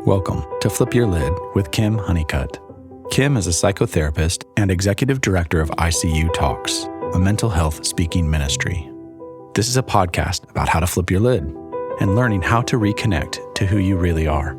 Welcome to Flip Your Lid with Kim Honeycutt. Kim is a psychotherapist and executive director of ICU Talks, a mental health speaking ministry. This is a podcast about how to flip your lid and learning how to reconnect to who you really are.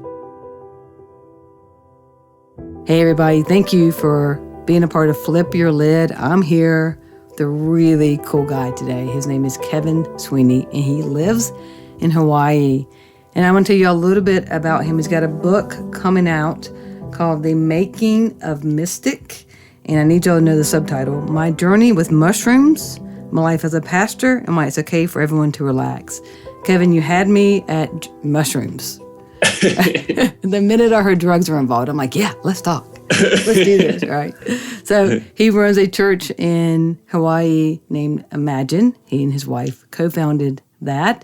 Hey everybody, thank you for being a part of Flip Your Lid. I'm here with a really cool guy today. His name is Kevin Sweeney, and he lives in Hawaii. And I want to tell you a little bit about him. He's got a book coming out called The Making of Mystic. And I need y'all to know the subtitle, My Journey with Mushrooms, My Life as a Pastor, and Why It's Okay for Everyone to Relax. Kevin, you had me at mushrooms. The minute I heard drugs were involved, I'm like, yeah, let's talk. Let's do this, right? So he runs a church in Hawaii named Imagine. He and his wife co-founded that.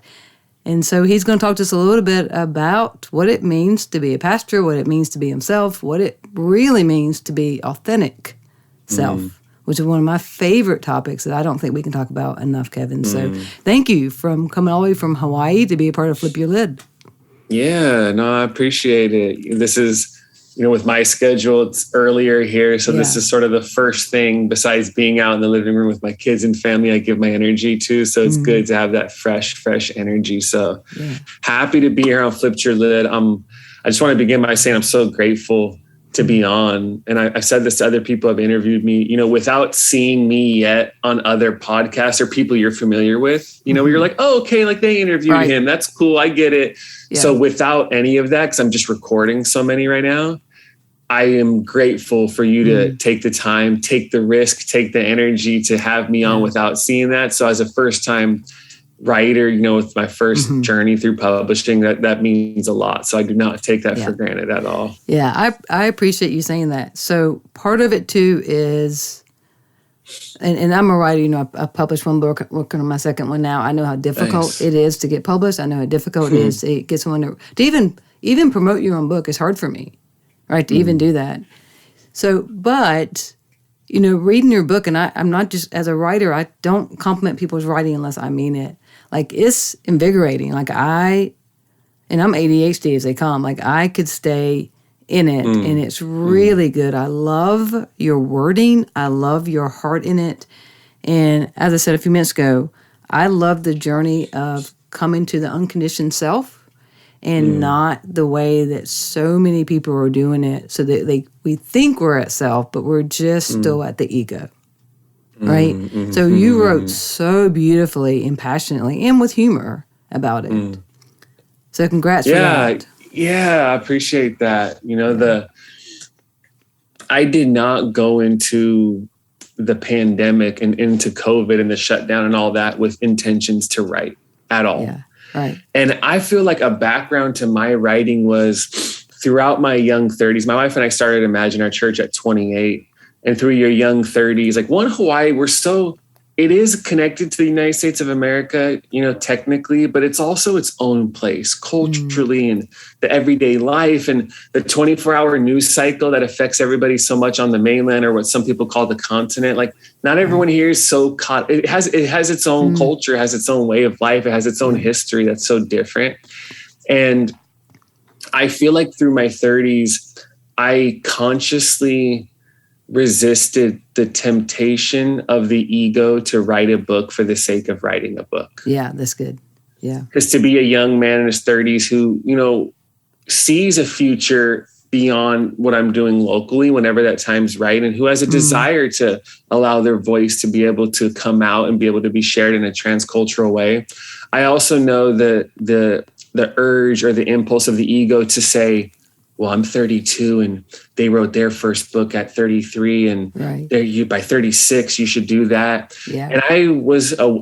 And so he's going to talk to us a little bit about what it means to be a pastor, what it means to be himself, what it really means to be authentic self, which is one of my favorite topics that I don't think we can talk about enough, Kevin. So thank you for coming all the way from Hawaii to be a part of Flip Your Lid. Yeah, no, I appreciate it. This is, with my schedule, it's earlier here. So This is sort of the first thing besides being out in the living room with my kids and family, I give my energy to. So it's good to have that fresh energy. So happy to be here on Flip Your Lid. I just want to begin by saying I'm so grateful to be on. And I've said this to other people who have interviewed me, without seeing me yet on other podcasts or people you're familiar with, where you're like, oh, okay, like they interviewed him. That's cool. I get it. Yeah. So without any of that, because I'm just recording so many right now, I am grateful for you to take the time, take the risk, take the energy to have me on without seeing that. So as a first time writer, with my first journey through publishing, that means a lot. So I do not take that for granted at all. Yeah, I appreciate you saying that. So part of it too is, and I'm a writer, I published one book, working on my second one now. I know how difficult it is to get published. I know how difficult it is to get someone to even promote your own book is hard for me, right? To even do that. So, but, reading your book, and I'm not just, as a writer, I don't compliment people's writing unless I mean it. Like, it's invigorating. Like, and I'm ADHD as they come. Like, I could stay in it, and it's really good. I love your wording. I love your heart in it. And as I said a few minutes ago, I love the journey of coming to the unconditioned self and not the way that so many people are doing it, so that we think we're at self, but we're just still at the ego, right? So you wrote so beautifully and passionately and with humor about it. So congrats for that. Yeah, I appreciate that. I did not go into the pandemic and into COVID and the shutdown and all that with intentions to write at all. Yeah, right. And I feel like a background to my writing was throughout my young 30s. My wife and I started Imagine Our Church at 28. And through your young 30s, like Hawaii, it is connected to the United States of America, technically, but it's also its own place culturally and the everyday life and the 24-hour news cycle that affects everybody so much on the mainland, or what some people call the continent. Like, not everyone here is so caught. It has its own culture, has its own way of life. It has its own history that's so different. And I feel like through my 30s, I consciously resisted the temptation of the ego to write a book for the sake of writing a book. Yeah, that's good. Yeah. Because to be a young man in his 30s who, sees a future beyond what I'm doing locally whenever that time's right, and who has a desire to allow their voice to be able to come out and be able to be shared in a transcultural way. I also know that the urge or the impulse of the ego to say, well, I'm 32 and they wrote their first book at 33 and by 36, you should do that. Yeah. And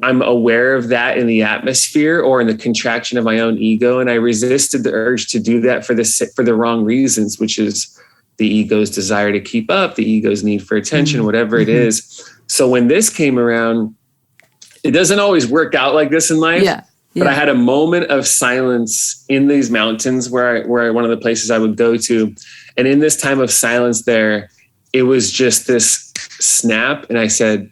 I'm aware of that in the atmosphere or in the contraction of my own ego. And I resisted the urge to do that for the wrong reasons, which is the ego's desire to keep up, the ego's need for attention, whatever it is. So when this came around, it doesn't always work out like this in life. Yeah. But I had a moment of silence in these mountains where one of the places I would go to. And in this time of silence there, it was just this snap. And I said,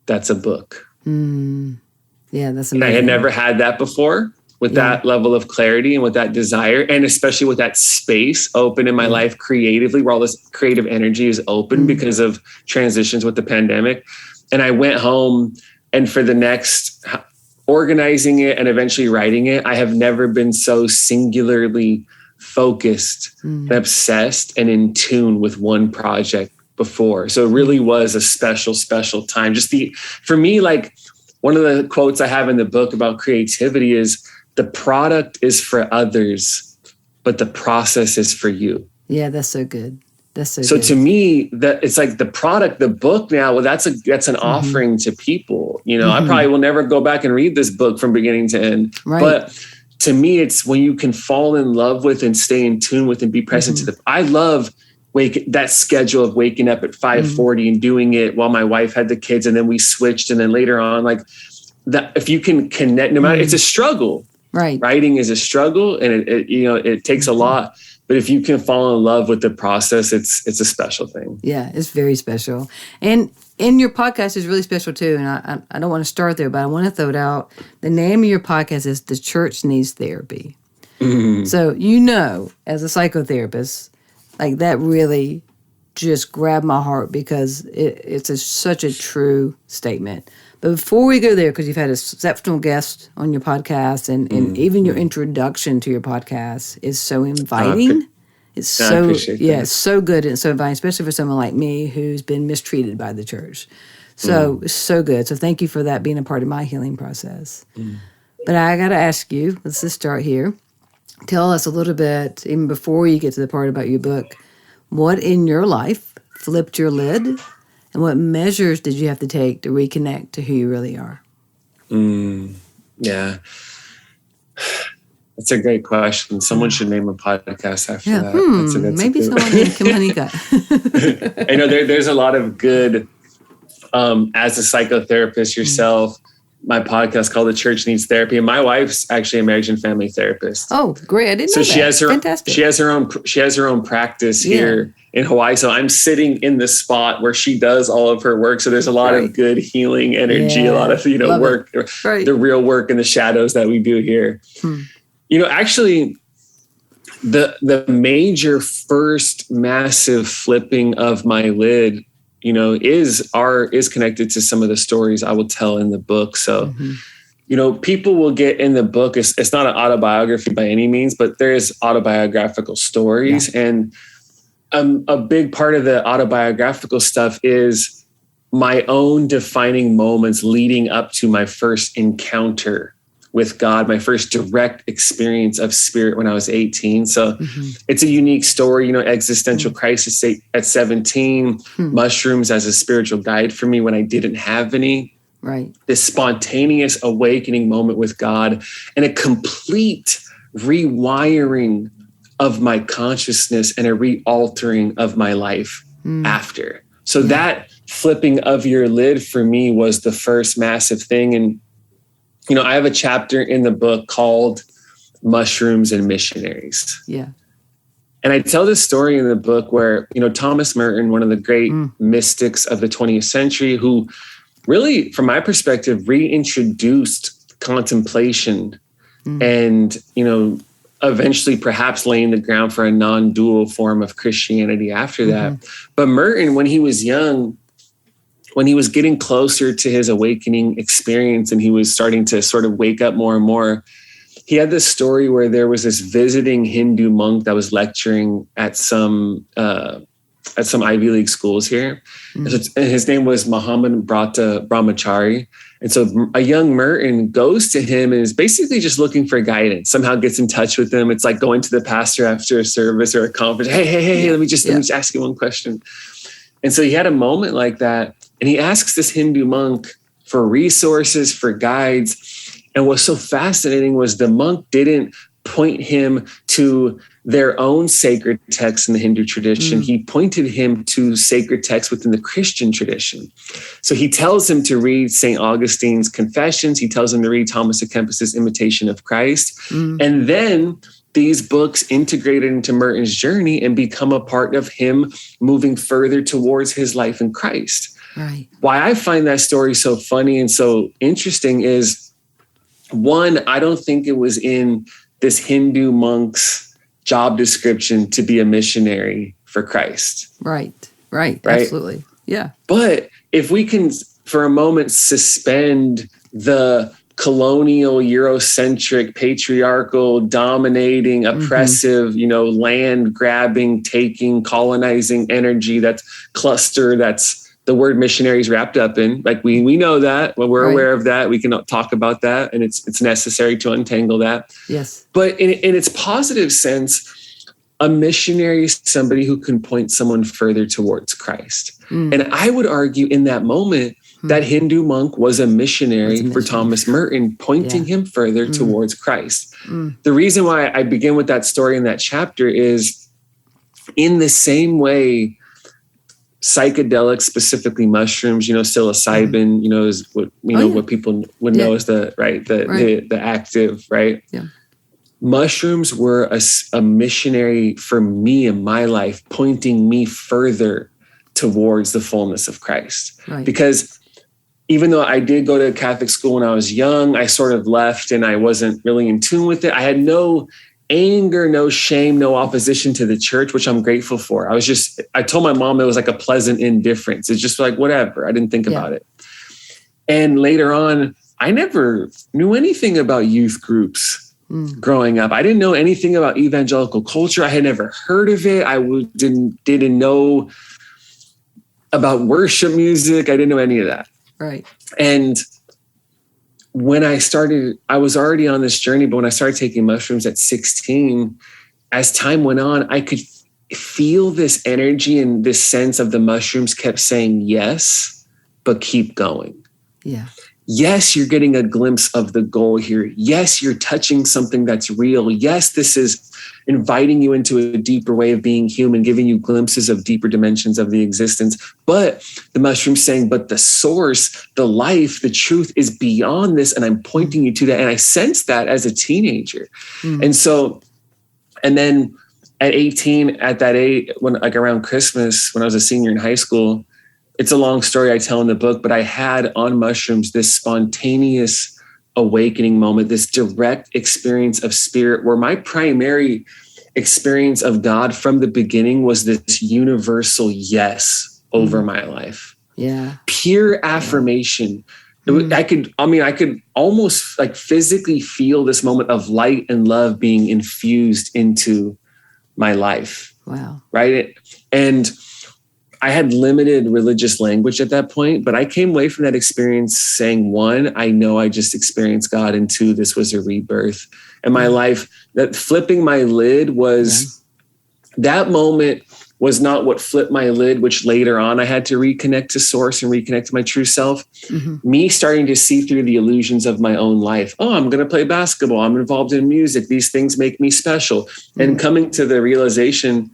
that's a book. Yeah, that's amazing. And I had never had that before with that level of clarity and with that desire, and especially with that space open in my life creatively, where all this creative energy is open because of transitions with the pandemic. And I went home, and for the next organizing it and eventually writing it, I have never been so singularly focused and obsessed and in tune with one project before. So it really was a special, special time. For me, like one of the quotes I have in the book about creativity is, the product is for others, but the process is for you. Yeah, that's so good. So to me, that it's like the product, the book now, well, that's an offering to people. You know, I probably will never go back and read this book from beginning to end. Right. But to me, it's when you can fall in love with and stay in tune with and be present to I love that schedule of waking up at 5:40 and doing it while my wife had the kids, and then we switched, and then later on, like that, if you can connect, no matter, it's a struggle. Right. Writing is a struggle, and it takes a lot. But if you can fall in love with the process, it's a special thing. Yeah, it's very special. And your podcast is really special too. And I don't want to start there, but I want to throw it out. The name of your podcast is The Church Needs Therapy. So, as a psychotherapist, like that really just grabbed my heart, because it's such a true statement. But before we go there, because you've had exceptional guests on your podcast, and even your introduction to your podcast is so inviting. It's so it's so good and so inviting, especially for someone like me who's been mistreated by the church. So so good. So thank you for that being a part of my healing process. But I got to ask you, let's just start here. Tell us a little bit, even before you get to the part about your book, what in your life flipped your lid? And what measures did you have to take to reconnect to who you really are? Yeah. That's a great question. Someone should name a podcast after that. Maybe someone named Kim Honeycutt. I know there's a lot of good, as a psychotherapist yourself, my podcast called The Church Needs Therapy. And my wife's actually a marriage and family therapist. Oh, great. I didn't know that. Fantastic. She has her own practice here in Hawaii. So I'm sitting in the spot where she does all of her work. So there's a lot of good healing energy, a lot of, work, the real work in the shadows that we do here. Actually the major first massive flipping of my lid, is connected to some of the stories I will tell in the book. So, people will get in the book. It's not an autobiography by any means, but there is autobiographical stories. And a big part of the autobiographical stuff is my own defining moments leading up to my first encounter with God, my first direct experience of spirit when I was 18. So it's a unique story, existential crisis at 17, mushrooms as a spiritual guide for me when I didn't have any. Right. This spontaneous awakening moment with God, and a complete rewiring of my consciousness and a re-altering of my life after. So that flipping of your lid for me was the first massive thing. And I have a chapter in the book called Mushrooms and Missionaries. Yeah. And I tell this story in the book where, Thomas Merton, one of the great mystics of the 20th century, who really, from my perspective, reintroduced contemplation and, eventually perhaps laying the ground for a non-dual form of Christianity after that. But Merton, when he was young, when he was getting closer to his awakening experience and he was starting to sort of wake up more and more, he had this story where there was this visiting Hindu monk that was lecturing at some Ivy League schools here. And his name was Muhammad Brahmachari. And so a young Merton goes to him and is basically just looking for guidance, somehow gets in touch with him. It's like going to the pastor after a service or a conference. Hey, let me just ask you one question. And so he had a moment like that. And he asks this Hindu monk for resources, for guides. And what's so fascinating was the monk didn't point him to their own sacred texts in the Hindu tradition. He pointed him to sacred texts within the Christian tradition. So he tells him to read St. Augustine's Confessions. He tells him to read Thomas à Kempis's Imitation of Christ. And then these books integrated into Merton's journey and become a part of him moving further towards his life in Christ. Right. Why I find that story so funny and so interesting is one, I don't think it was in this Hindu monk's job description to be a missionary for Christ. Right. Absolutely. Yeah. But if we can, for a moment, suspend the colonial, Eurocentric, patriarchal, dominating, oppressive, land grabbing, taking, colonizing energy, that's cluster, that's the word missionary is wrapped up in. Like we know that, when we're aware of that, we can talk about that, and it's necessary to untangle that. Yes. But in its positive sense, a missionary is somebody who can point someone further towards Christ. And I would argue in that moment, that Hindu monk was a missionary for Thomas Merton, pointing him further towards Christ. The reason why I begin with that story in that chapter is, in the same way, psychedelics, specifically mushrooms, psilocybin, is what what people would know as the active, right? Yeah. Mushrooms were a missionary for me in my life, pointing me further towards the fullness of Christ. Right. Because even though I did go to Catholic school when I was young, I sort of left and I wasn't really in tune with it. I had no anger, no shame, no opposition to the church, which I'm grateful for. I told my mom it was like a pleasant indifference. It's just like, whatever. I didn't think about it. And later on, I never knew anything about youth groups growing up. I didn't know anything about evangelical culture. I had never heard of it. I didn't know about worship music. I didn't know any of that. Right. And when I was already on this journey, but when I started taking mushrooms at 16, as time went on, I could feel this energy and this sense of the mushrooms kept saying yes, but keep going. Yeah. Yes, you're getting a glimpse of the goal here. Yes, you're touching something that's real. Yes, this is inviting you into a deeper way of being human, giving you glimpses of deeper dimensions of the existence. But the mushroom's saying, but the source, the life, the truth is beyond this. And I'm pointing you to that. And I sensed that as a teenager. And then at 18, at that age, around Christmas, when I was a senior in high school, it's a long story I tell in the book, but I had on mushrooms this spontaneous awakening moment, this direct experience of spirit, where my primary experience of God from the beginning was this universal yes over my life. Yeah. Pure affirmation. I could almost like physically feel this moment of light and love being infused into my life. Wow. Right. And I had limited religious language at that point, but I came away from that experience saying, one, I know I just experienced God, and two, this was a rebirth. And my life, that flipping my lid was, that moment was not what flipped my lid, which later on I had to reconnect to source and reconnect to my true self. Me starting to see through the illusions of my own life. Oh, I'm going to play basketball. I'm involved in music. These things make me special. And coming to the realization,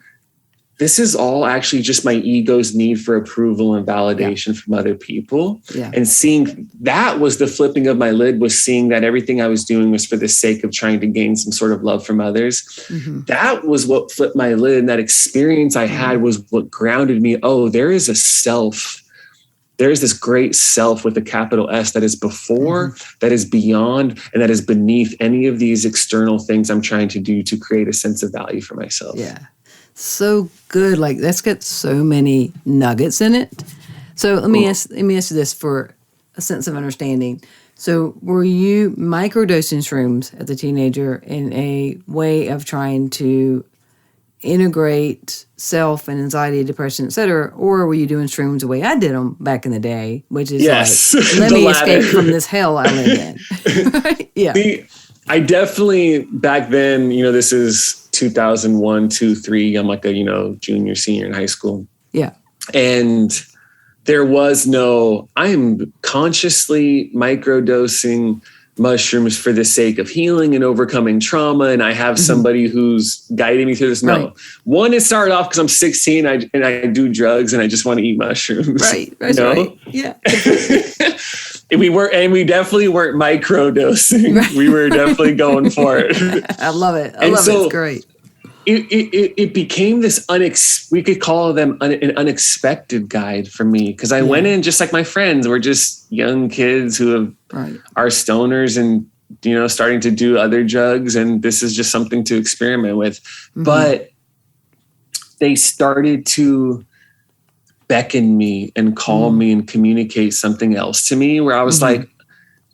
this is all actually just my ego's need for approval and validation from other people. Yeah. And seeing that was the flipping of my lid, was seeing that everything I was doing was for the sake of trying to gain some sort of love from others. That was what flipped my lid. And that experience I had was what grounded me. Oh, there is a self. There is this great self with a capital S that is before, that is beyond, and that is beneath any of these external things I'm trying to do to create a sense of value for myself. Yeah. So good. Like, that's got so many nuggets in it. So let me ask you this for a sense of understanding. So were you microdosing shrooms as a teenager in a way of trying to integrate self and anxiety, depression, et cetera, or were you doing shrooms the way I did them back in the day, which is like, let me escape from this hell I live in? Right? Yeah. I definitely, back then, this is 2001, 2, 3. I'm like a, junior, senior in high school. Yeah. And there was I am consciously microdosing mushrooms for the sake of healing and overcoming trauma. And I have somebody who's guiding me through this. No. Right. One, it started off because I'm 16 and I do drugs and I just want to eat mushrooms. Right. Right. Yeah. We definitely weren't microdosing. Right. We were definitely going for it. I love it. It's great. It became this we could call them an unexpected guide for me, because I went in just like my friends. We're just young kids who are stoners, and starting to do other drugs, and this is just something to experiment with. But they started to beckon me and call me and communicate something else to me, where I was like,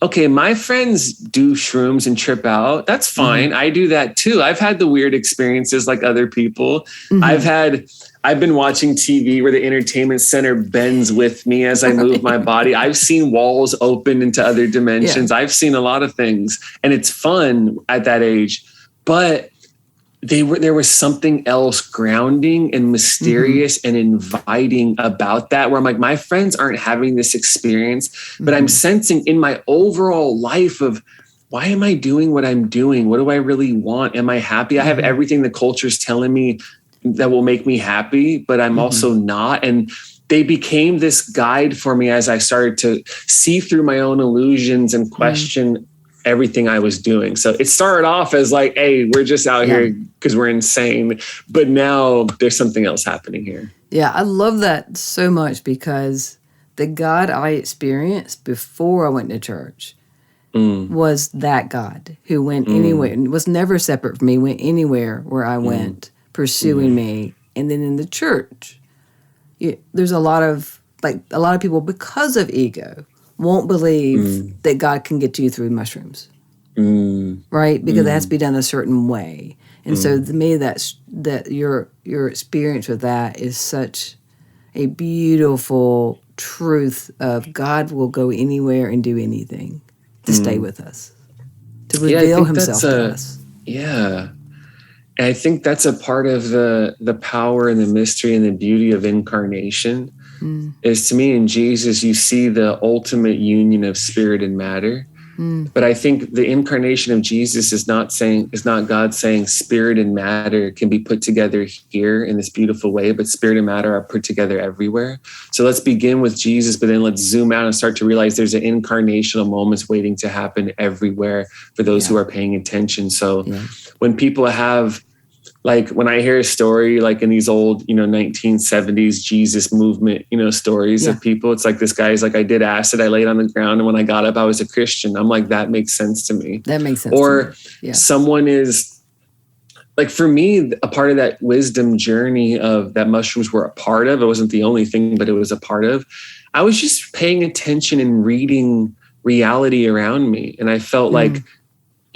okay, my friends do shrooms and trip out. That's fine. I do that too. I've had the weird experiences like other people. I've been watching TV where the entertainment center bends with me as I move my body. I've seen walls open into other dimensions. I've seen a lot of things, and it's fun at that age. But there was something else grounding and mysterious and inviting about that, where I'm like, my friends aren't having this experience, but I'm sensing in my overall life of, why am I doing what I'm doing? What do I really want? Am I happy? I have everything the culture's telling me that will make me happy, but I'm also not. And they became this guide for me as I started to see through my own illusions and question everything I was doing. So it started off as like, hey, we're just out here because we're insane. But now there's something else happening here. Yeah, I love that so much, because the God I experienced before I went to church was that God who went anywhere and was never separate from me, went anywhere where I went, pursuing me. And then in the church, there's a lot of people, because of ego, won't believe that God can get to you through mushrooms, right? Because it has to be done a certain way. And so to me, that your experience with that is such a beautiful truth of God will go anywhere and do anything to stay with us, to reveal himself to us. Yeah. And I think that's a part of the power and the mystery and the beauty of incarnation. Is, to me, in Jesus, you see the ultimate union of spirit and matter. But I think the incarnation of Jesus is not God saying spirit and matter can be put together here in this beautiful way, but spirit and matter are put together everywhere. So let's begin with Jesus, but then let's zoom out and start to realize there's an incarnational moments waiting to happen everywhere for those who are paying attention. So when people have, like, when I hear a story, like in these old, 1970s Jesus movement, stories of people, it's like, this guy's like, I did acid, I laid on the ground, and when I got up, I was a Christian. I'm like, that makes sense to me. That makes sense. Or someone is, like, for me, a part of that wisdom journey of that mushrooms were a part of, it wasn't the only thing, but it was a part of, I was just paying attention and reading reality around me. And I felt like,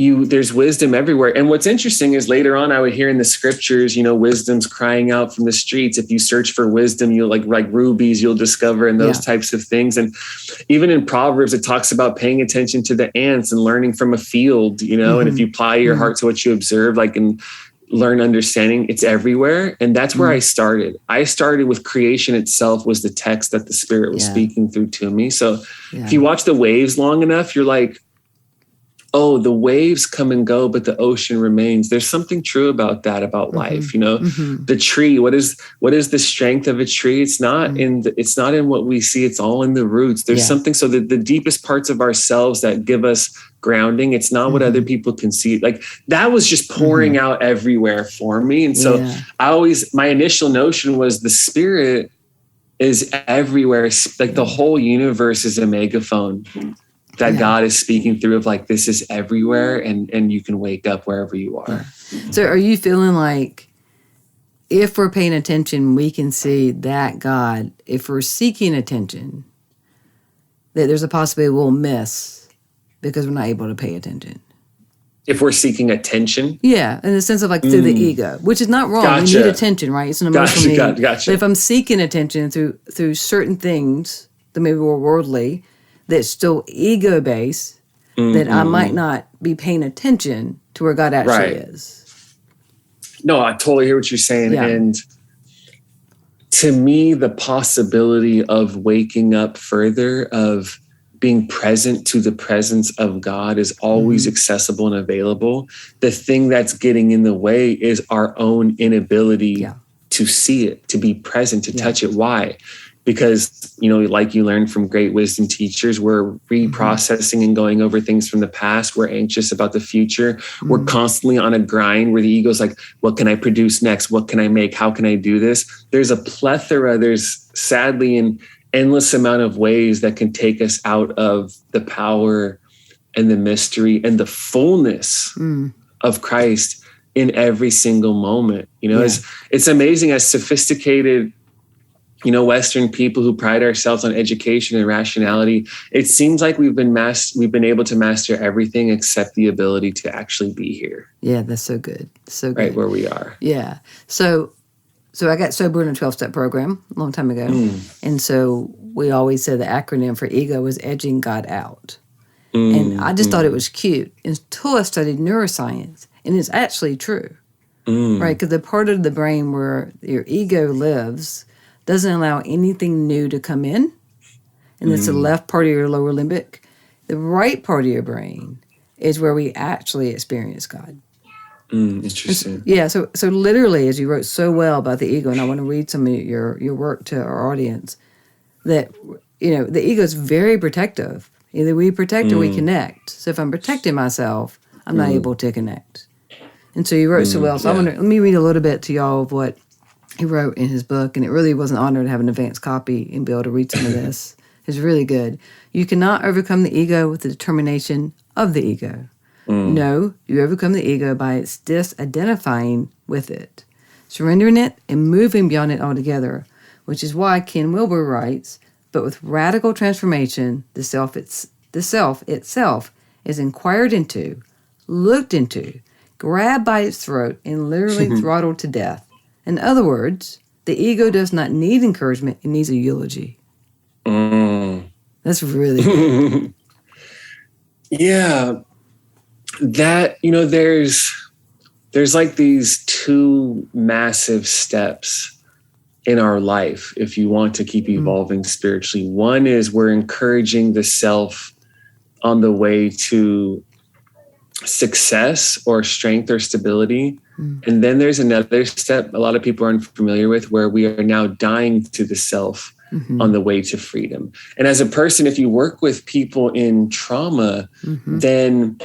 there's wisdom everywhere. And what's interesting is later on, I would hear in the scriptures, wisdom's crying out from the streets. If you search for wisdom, you'll like rubies, you'll discover, and those types of things. And even in Proverbs, it talks about paying attention to the ants and learning from a field, and if you apply your heart to what you observe, like, and learn understanding, it's everywhere. And that's where I started. I started with creation itself was the text that the Spirit was speaking through to me. So if you watch the waves long enough, you're like, oh, the waves come and go, but the ocean remains. There's something true about that, about life. The tree, what is the strength of a tree? It's not it's not in what we see. It's all in the roots. There's something. So the deepest parts of ourselves that give us grounding, it's not what other people can see. Like, that was just pouring out everywhere for me. And so my initial notion was the Spirit is everywhere. Like, the whole universe is a megaphone that God is speaking through, of like, this is everywhere, and you can wake up wherever you are. So are you feeling like, if we're paying attention, we can see that God? If we're seeking attention, that there's a possibility we'll miss because we're not able to pay attention? If we're seeking attention? Yeah, in the sense of like through the ego, which is not wrong. Gotcha. We need attention, right? It's an emotional need. Gotcha. But if I'm seeking attention through certain things that maybe were worldly, that's still ego-based, that I might not be paying attention to where God actually is. No, I totally hear what you're saying. Yeah. And to me, the possibility of waking up further, of being present to the presence of God, is always accessible and available. The thing that's getting in the way is our own inability to see it, to be present, to touch it. Why? Because, like you learned from great wisdom teachers, we're reprocessing and going over things from the past. We're anxious about the future. We're constantly on a grind where the ego's like, what can I produce next? What can I make? How can I do this? There's a plethora. There's sadly an endless amount of ways that can take us out of the power and the mystery and the fullness of Christ in every single moment. It's amazing as sophisticated, Western people who pride ourselves on education and rationality. It seems like we've been able to master everything except the ability to actually be here. Yeah, that's so good. So good. Right where we are. Yeah. So I got sober in a 12-step program a long time ago. And so we always said the acronym for ego was edging God out. And I just thought it was cute until I studied neuroscience. And it's actually true, right? Because the part of the brain where your ego lives doesn't allow anything new to come in. And it's the left part of your lower limbic. The right part of your brain is where we actually experience God. Interesting. So literally, as you wrote so well about the ego, and I want to read some of your work to our audience, that, the ego is very protective. Either we protect or we connect. So if I'm protecting myself, I'm not able to connect. And so you wrote so well. So let me read a little bit to y'all of what he wrote in his book. And it really was an honor to have an advanced copy and be able to read some of this. It's really good. You cannot overcome the ego with the determination of the ego. No, you overcome the ego by its disidentifying with it, surrendering it and moving beyond it altogether, which is why Ken Wilber writes, but with radical transformation, the self itself is inquired into, looked into, grabbed by its throat, and literally throttled to death. In other words, the ego does not need encouragement, it needs a eulogy. That's really good. Yeah. That, there's like these two massive steps in our life if you want to keep evolving spiritually. One is we're encouraging the self on the way to success or strength or stability. And then there's another step a lot of people aren't familiar with, where we are now dying to the self on the way to freedom. And as a person, if you work with people in trauma, then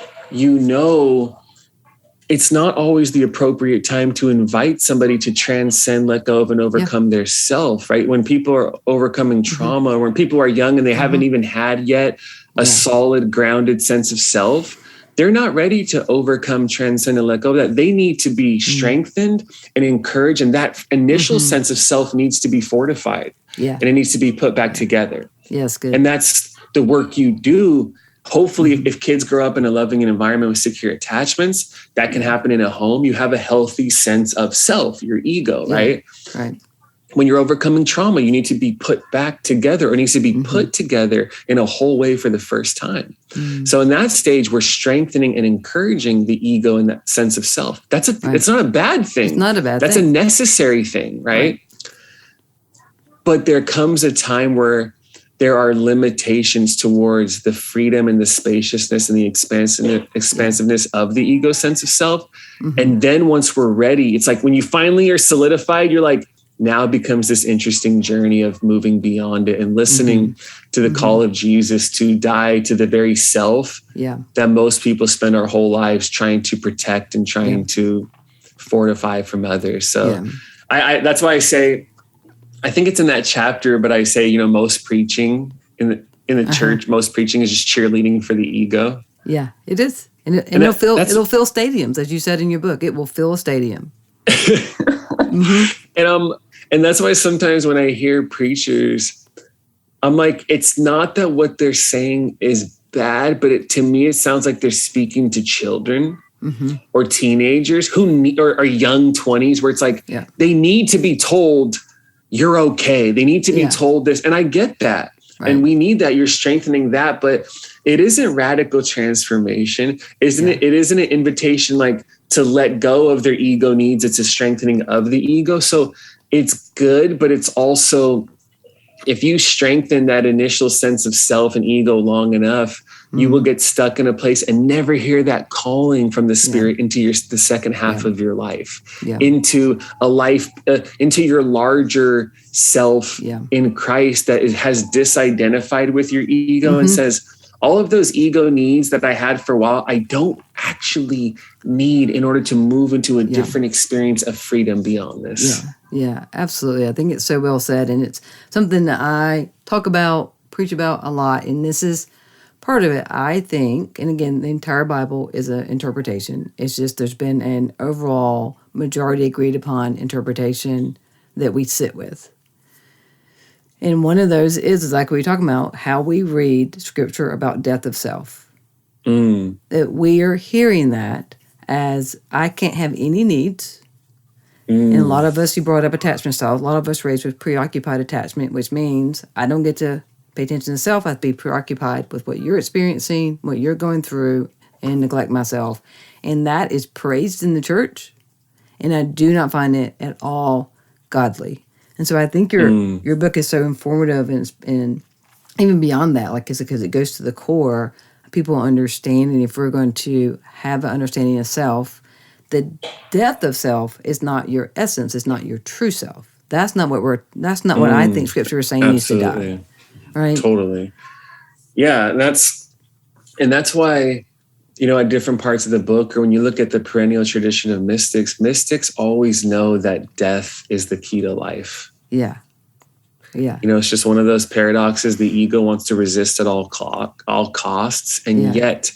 it's not always the appropriate time to invite somebody to transcend, let go of, and overcome their self, right? When people are overcoming trauma, or when people are young and they haven't even had yet a solid, grounded sense of self, they're not ready to overcome, transcend, and let go of that. They need to be strengthened and encouraged. And that initial sense of self needs to be fortified. And it needs to be put back together. Yes, good. And that's the work you do. Hopefully, if kids grow up in a loving environment with secure attachments, that can happen in a home. You have a healthy sense of self, your ego, right? Right. When you're overcoming trauma, you need to be put back together, or it needs to be put together in a whole way for the first time. So in that stage, we're strengthening and encouraging the ego and that sense of self. It's not a bad thing. It's not a bad thing. That's a necessary thing, right? But there comes a time where there are limitations towards the freedom and the spaciousness and the expansiveness of the ego sense of self. And then once we're ready, it's like when you finally are solidified, you're like, now it becomes this interesting journey of moving beyond it and listening to the call of Jesus to die to the very self that most people spend our whole lives trying to protect and trying to fortify from others. So I that's why I say, I think it's in that chapter, but I say, most preaching in the church, most preaching is just cheerleading for the ego. Yeah, it is. And it'll fill stadiums, as you said in your book. It will fill a stadium. And that's why sometimes when I hear preachers, I'm like, it's not that what they're saying is bad, but to me, it sounds like they're speaking to children or teenagers who are young 20s, where it's like they need to be told you're okay. They need to be told this. And I get that. Right. And we need that. You're strengthening that, but it isn't radical transformation. It isn't an invitation to let go of their ego needs. It's a strengthening of the ego. So it's good, but it's also, if you strengthen that initial sense of self and ego long enough, you will get stuck in a place and never hear that calling from the Spirit into the second half of your life, into a life, into your larger self in Christ that has disidentified with your ego and says, all of those ego needs that I had for a while, I don't actually need in order to move into a different experience of freedom beyond this. Yeah, absolutely. I think it's so well said. And it's something that I talk about, preach about a lot. And this is part of it, I think, and again, the entire Bible is an interpretation. It's just there's been an overall majority agreed upon interpretation that we sit with. And one of those is like we were talking about, how we read Scripture about death of self. That we are hearing that as I can't have any needs. And a lot of us, you brought up attachment styles, a lot of us raised with preoccupied attachment, which means I don't get to pay attention to self. I have to be preoccupied with what you're experiencing, what you're going through, and neglect myself. And that is praised in the church. And I do not find it at all godly. And so I think your book is so informative and even beyond that, like because it goes to the core, people understand. And if we're going to have an understanding of self, the death of self is not your essence. It's not your true self. That's not what I think Scripture is saying Absolutely. needs to die. Right? Totally. Yeah. And that's why, at different parts of the book, or when you look at the perennial tradition of mystics always know that death is the key to life. Yeah. Yeah. It's just one of those paradoxes. The ego wants to resist at all costs. And yet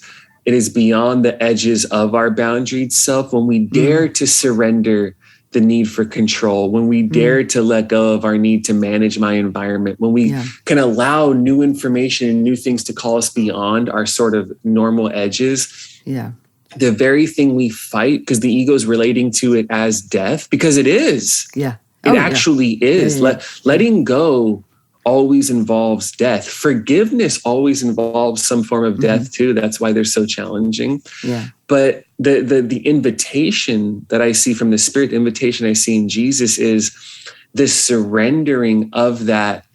it is beyond the edges of our boundaried self when we dare to surrender the need for control, when we dare to let go of our need to manage my environment, when we can allow new information and new things to call us beyond our sort of normal edges. Yeah. The very thing we fight, because the ego is relating to it as death, because it is. Yeah. It actually is. Yeah. Letting go always involves death. Forgiveness always involves some form of death too. That's why they're so challenging. Yeah. But the invitation that I see from the Spirit, the invitation I see in Jesus is the surrendering of that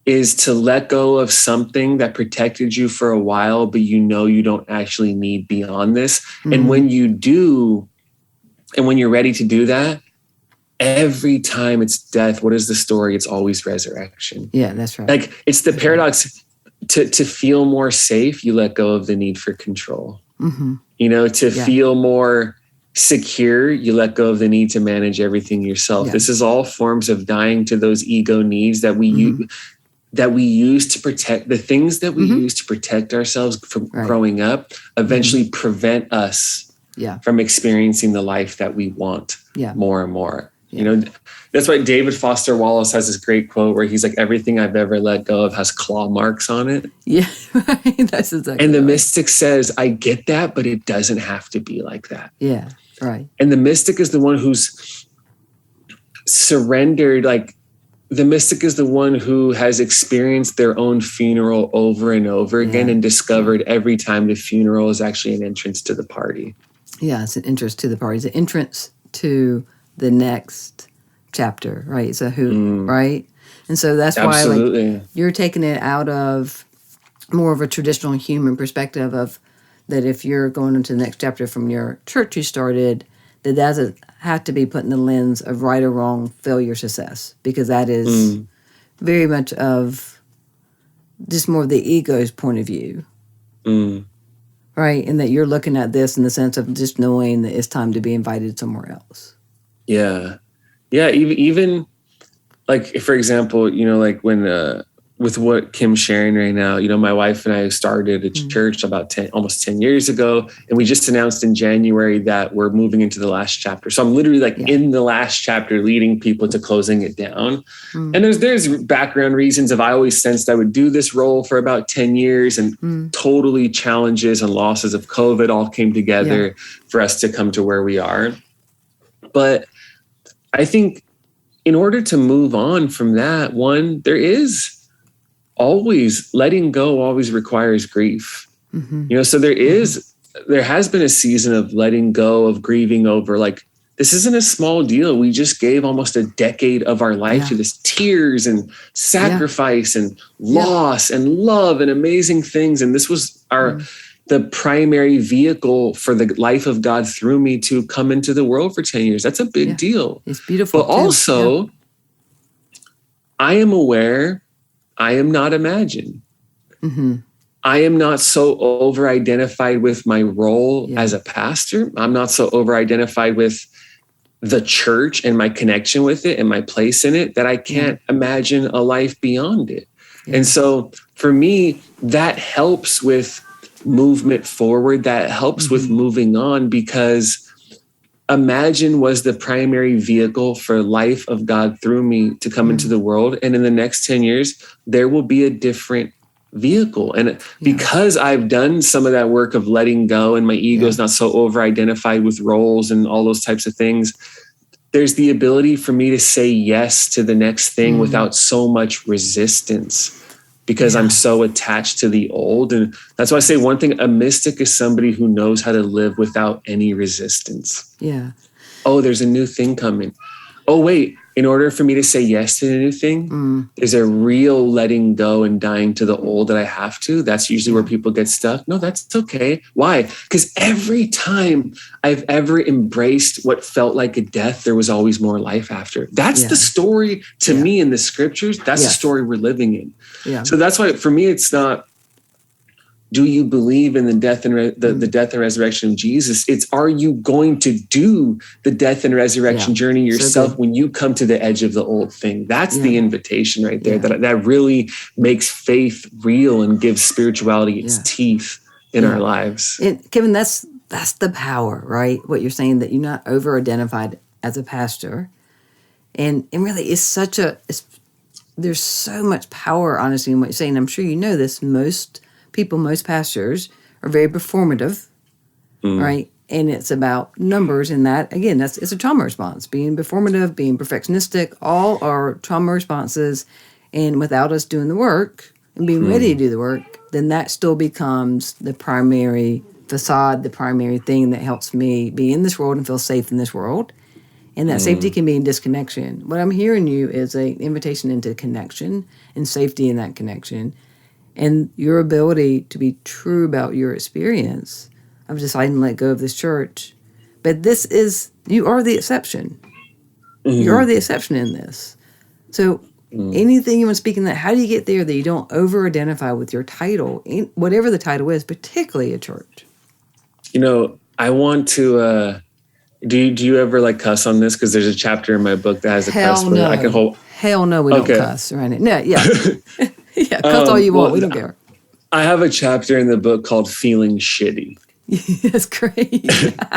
is to let go of something that protected you for a while, but you don't actually need beyond this. And when you do, and when you're ready to do that, every time it's death, what is the story? It's always resurrection. Yeah, that's right. Like it's the paradox. To feel more safe, you let go of the need for control. To feel more secure, you let go of the need to manage everything yourself. This is all forms of dying to those ego needs that we use to protect the things that we use to protect ourselves from growing up, eventually prevent us from experiencing the life that we want more and more. That's why David Foster Wallace has this great quote where he's like, everything I've ever let go of has claw marks on it. Yeah, right. That's exactly And the right. mystic says, I get that, but it doesn't have to be like that. Yeah, right. And the mystic is the one who's surrendered, like the mystic is the one who has experienced their own funeral over and over again and discovered every time the funeral is actually an entrance to the party. Yeah, it's an entrance to the party. It's an entrance to the next chapter, right? So right? And so that's why you're taking it out of more of a traditional human perspective of that if you're going into the next chapter from your church you started, that doesn't have to be put in the lens of right or wrong, failure, success, because that is very much of just more of the ego's point of view. Right? And that you're looking at this in the sense of just knowing that it's time to be invited somewhere else. Yeah. Yeah. Even like, for example, like when, with what Kim's sharing right now, my wife and I started a church about almost 10 years ago. And we just announced in January that we're moving into the last chapter. So I'm literally in the last chapter, leading people to closing it down. And there's background reasons of, I always sensed I would do this role for about 10 years and totally challenges and losses of COVID all came together for us to come to where we are. But I think in order to move on from that, there is always letting go always requires grief. So there has been a season of letting go, of grieving over, like, this isn't a small deal. We just gave almost a decade of our life to this tears and sacrifice and loss and love and amazing things. And this was the primary vehicle for the life of God through me to come into the world for 10 years. That's a big deal. It's beautiful. But also, I am aware I am not imagined. I am not so over-identified with my role as a pastor. I'm not so over-identified with the church and my connection with it and my place in it that I can't imagine a life beyond it. And so for me, that helps with movement forward. That helps with moving on, because Imagine was the primary vehicle for life of God through me to come into the world. And in the next 10 years, there will be a different vehicle. And because I've done some of that work of letting go and my ego is not so over-identified with roles and all those types of things, there's the ability for me to say yes to the next thing without so much resistance, because I'm so attached to the old. And that's why I say one thing, a mystic is somebody who knows how to live without any resistance. Yeah. Oh, there's a new thing coming. Oh, wait, in order for me to say yes to the new thing, is a real letting go and dying to the old that I have to. That's usually where people get stuck. No, that's okay. Why? Because every time I've ever embraced what felt like a death, there was always more life after. That's the story to me in the scriptures. That's the story we're living in. Yeah. So that's why for me, it's not, do you believe in the death and the death and resurrection of Jesus? It's, are you going to do the death and resurrection journey yourself when you come to the edge of the old thing? That's the invitation right there. That really makes faith real and gives spirituality its teeth in our lives. Kevin, that's the power, right? What you're saying, that you're not over-identified as a pastor. And really, there's so much power, honestly, in what you're saying. I'm sure you know this. Most pastors are very performative, right? And it's about numbers, and that, again, it's a trauma response. Being performative, being perfectionistic, all are trauma responses. And without us doing the work and being ready to do the work, then that still becomes the primary facade, the primary thing that helps me be in this world and feel safe in this world. And that safety can be in disconnection. What I'm hearing you is an invitation into connection and safety in that connection. And your ability to be true about your experience of deciding to let go of this church. But you are the exception. You are the exception in this. So anything you want to speak in that, how do you get there that you don't over-identify with your title, whatever the title is, particularly a church? I want to, do you ever like cuss on this? Because there's a chapter in my book that has a cuss word. I can hold. Hell no, we don't cuss. Right? No, yeah, cuss all you want. We don't care. I have a chapter in the book called Feeling Shitty. That's great.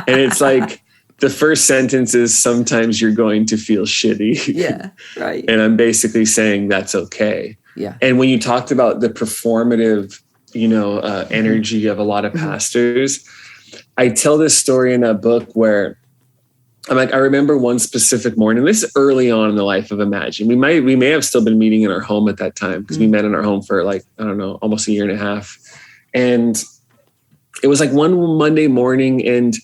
And it's like, the first sentence is, sometimes you're going to feel shitty. Yeah, right. And I'm basically saying that's okay. Yeah. And when you talked about the performative, energy of a lot of pastors, I tell this story in that book where I remember one specific morning. This is early on in the life of Imagine. We may have still been meeting in our home at that time, because we met in our home for almost a year and a half. And it was like one Monday morning, and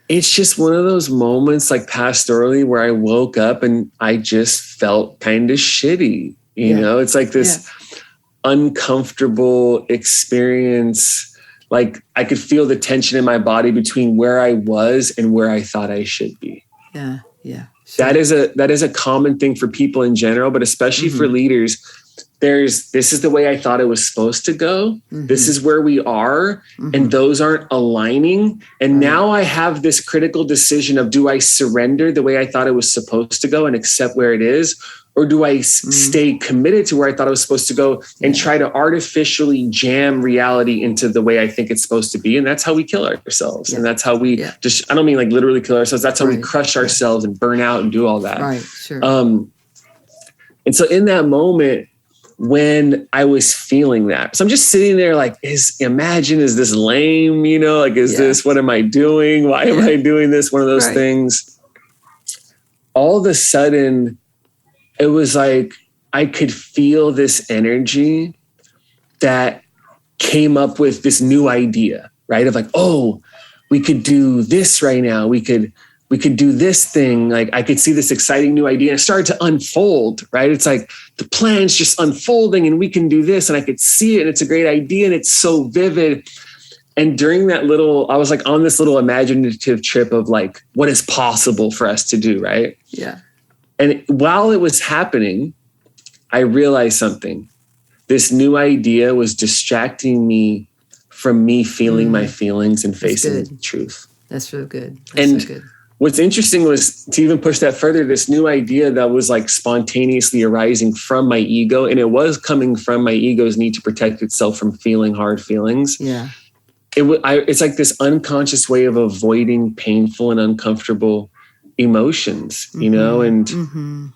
it's just one of those moments, like pastorally, where I woke up and I just felt kind of shitty. It's like this uncomfortable experience. Like I could feel the tension in my body between where I was and where I thought I should be. Yeah. Yeah. Sure. That is a common thing for people in general, but especially for leaders. This is the way I thought it was supposed to go. This is where we are, and those aren't aligning. And now I have this critical decision of, do I surrender the way I thought it was supposed to go and accept where it is? Or do I stay committed to where I thought it was supposed to go and try to artificially jam reality into the way I think it's supposed to be? And that's how we kill ourselves. And that's how we I don't mean like literally kill ourselves. That's how we crush ourselves and burn out and do all that. Right, sure. And so in that moment, when I was feeling that, so I'm just sitting there like, is this lame? This, what am I doing? Why am I doing this? One of those things. All of a sudden, it was like I could feel this energy that came up with this new idea, right? Of like, oh, we could do this right now. We could do this thing. Like I could see this exciting new idea, and it started to unfold, right? It's like the plan's just unfolding, and we can do this, and I could see it, and it's a great idea, and it's so vivid. And during that I was like on this little imaginative trip of like, what is possible for us to do, right? Yeah. And while it was happening, I realized something. This new idea was distracting me from me feeling my feelings and facing the truth. That's so good. So good. what's interesting was to even push that further, this new idea that was like spontaneously arising from my ego, and it was coming from my ego's need to protect itself from feeling hard feelings. Yeah. It's like this unconscious way of avoiding painful and uncomfortable emotions, you know, and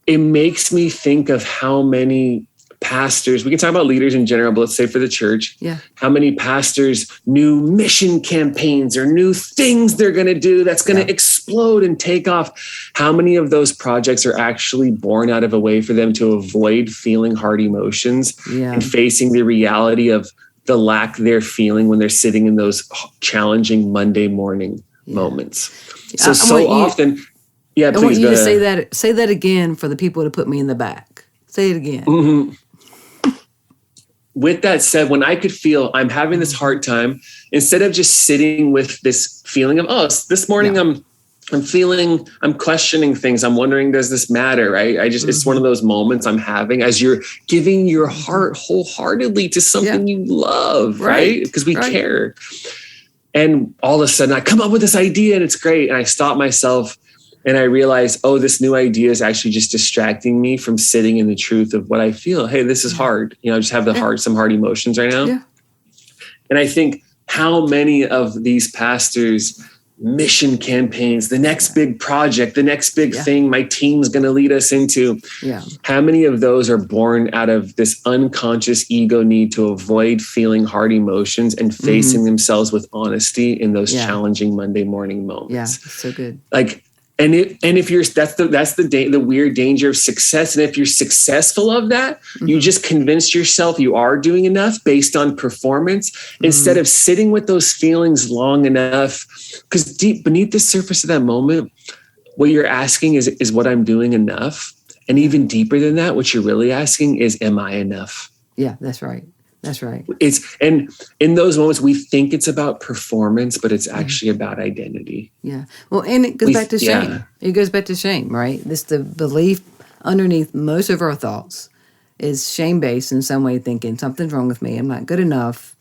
it makes me think of how many pastors, we can talk about leaders in general, but let's say for the church, how many pastors, new mission campaigns or new things they're going to do that's going to explode and take off. How many of those projects are actually born out of a way for them to avoid feeling hard emotions and facing the reality of the lack they're feeling when they're sitting in those challenging Monday morning moments. So often, I want you to say that again for the people to put me in the back. Say it again. With that said, when I could feel I'm having this hard time, instead of just sitting with this feeling of, this morning I'm questioning things. I'm wondering, does this matter? Right? It's one of those moments I'm having as you're giving your heart wholeheartedly to something you love, right? Because we care. And all of a sudden I come up with this idea and it's great. And I stop myself and I realize, this new idea is actually just distracting me from sitting in the truth of what I feel. Hey, this is hard. You know, I just have some hard emotions right now. Yeah. And I think how many of these pastors' mission campaigns, the next big project, the next big thing my team's going to lead us into, how many of those are born out of this unconscious ego need to avoid feeling hard emotions and facing themselves with honesty in those challenging Monday morning moments? Yeah, so good. And if you're, that's the weird danger of success. And if you're successful of that, you just convince yourself you are doing enough based on performance instead of sitting with those feelings long enough. Because deep beneath the surface of that moment, what you're asking is what I'm doing enough? And even deeper than that, what you're really asking is, am I enough? Yeah, that's right. That's right. And in those moments, we think it's about performance, but it's actually about identity. Yeah. Well, and it goes back to shame. Yeah. It goes back to shame, right? The belief underneath most of our thoughts is shame-based in some way, thinking something's wrong with me. I'm not good enough.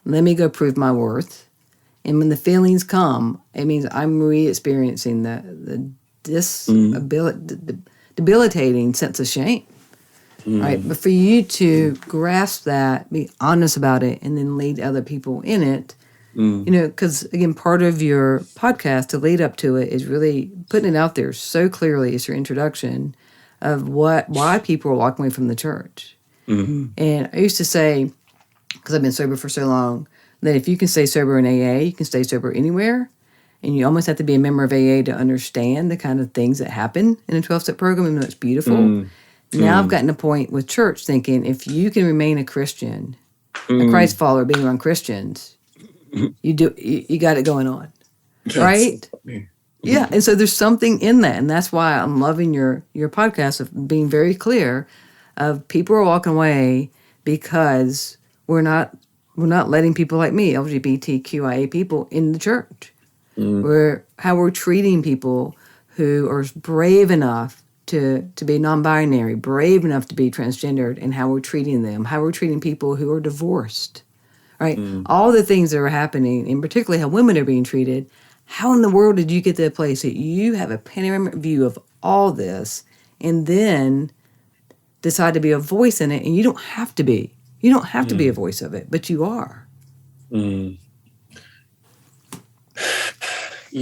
Let me go prove my worth. And when the feelings come, it means I'm re-experiencing the debilitating sense of shame. Right. But for you to grasp that, be honest about it, and then lead other people in it, you know, because again, part of your podcast to lead up to it is really putting it out there so clearly. It's your introduction of why people are walking away from the church. And I used to say, because I've been sober for so long, that if you can stay sober in AA, you can stay sober anywhere. And you almost have to be a member of AA to understand the kind of things that happen in a 12-step program, even though it's beautiful. Now I've gotten to a point with church thinking if you can remain a Christian, a Christ follower, being around Christians, you got it going on, right? Yeah, and so there's something in that, and that's why I'm loving your podcast of being very clear. Of people are walking away because we're not letting people like me, LGBTQIA people, in the church. How we're treating people who are brave enough to be non-binary, brave enough to be transgendered, and how we're treating them, how we're treating people who are divorced, right? All the things that are happening, and particularly how women are being treated. How in the world did you get to a place that you have a panoramic view of all this and then decide to be a voice in it? And you don't have to be. You don't have to be a voice of it, but you are. You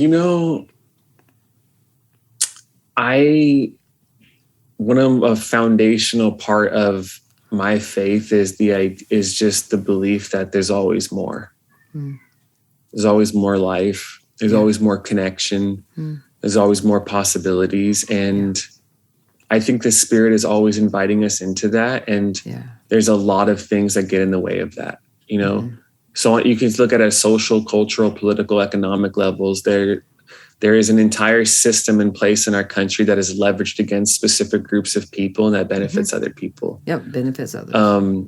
know, one of a foundational part of my faith is just the belief that there's always more. There's always more life. There's always more connection. There's always more possibilities. And I think the Spirit is always inviting us into that. And there's a lot of things that get in the way of that, you know? So you can look at a social, cultural, political, economic levels. There is an entire system in place in our country that is leveraged against specific groups of people and that benefits other people. Benefits others.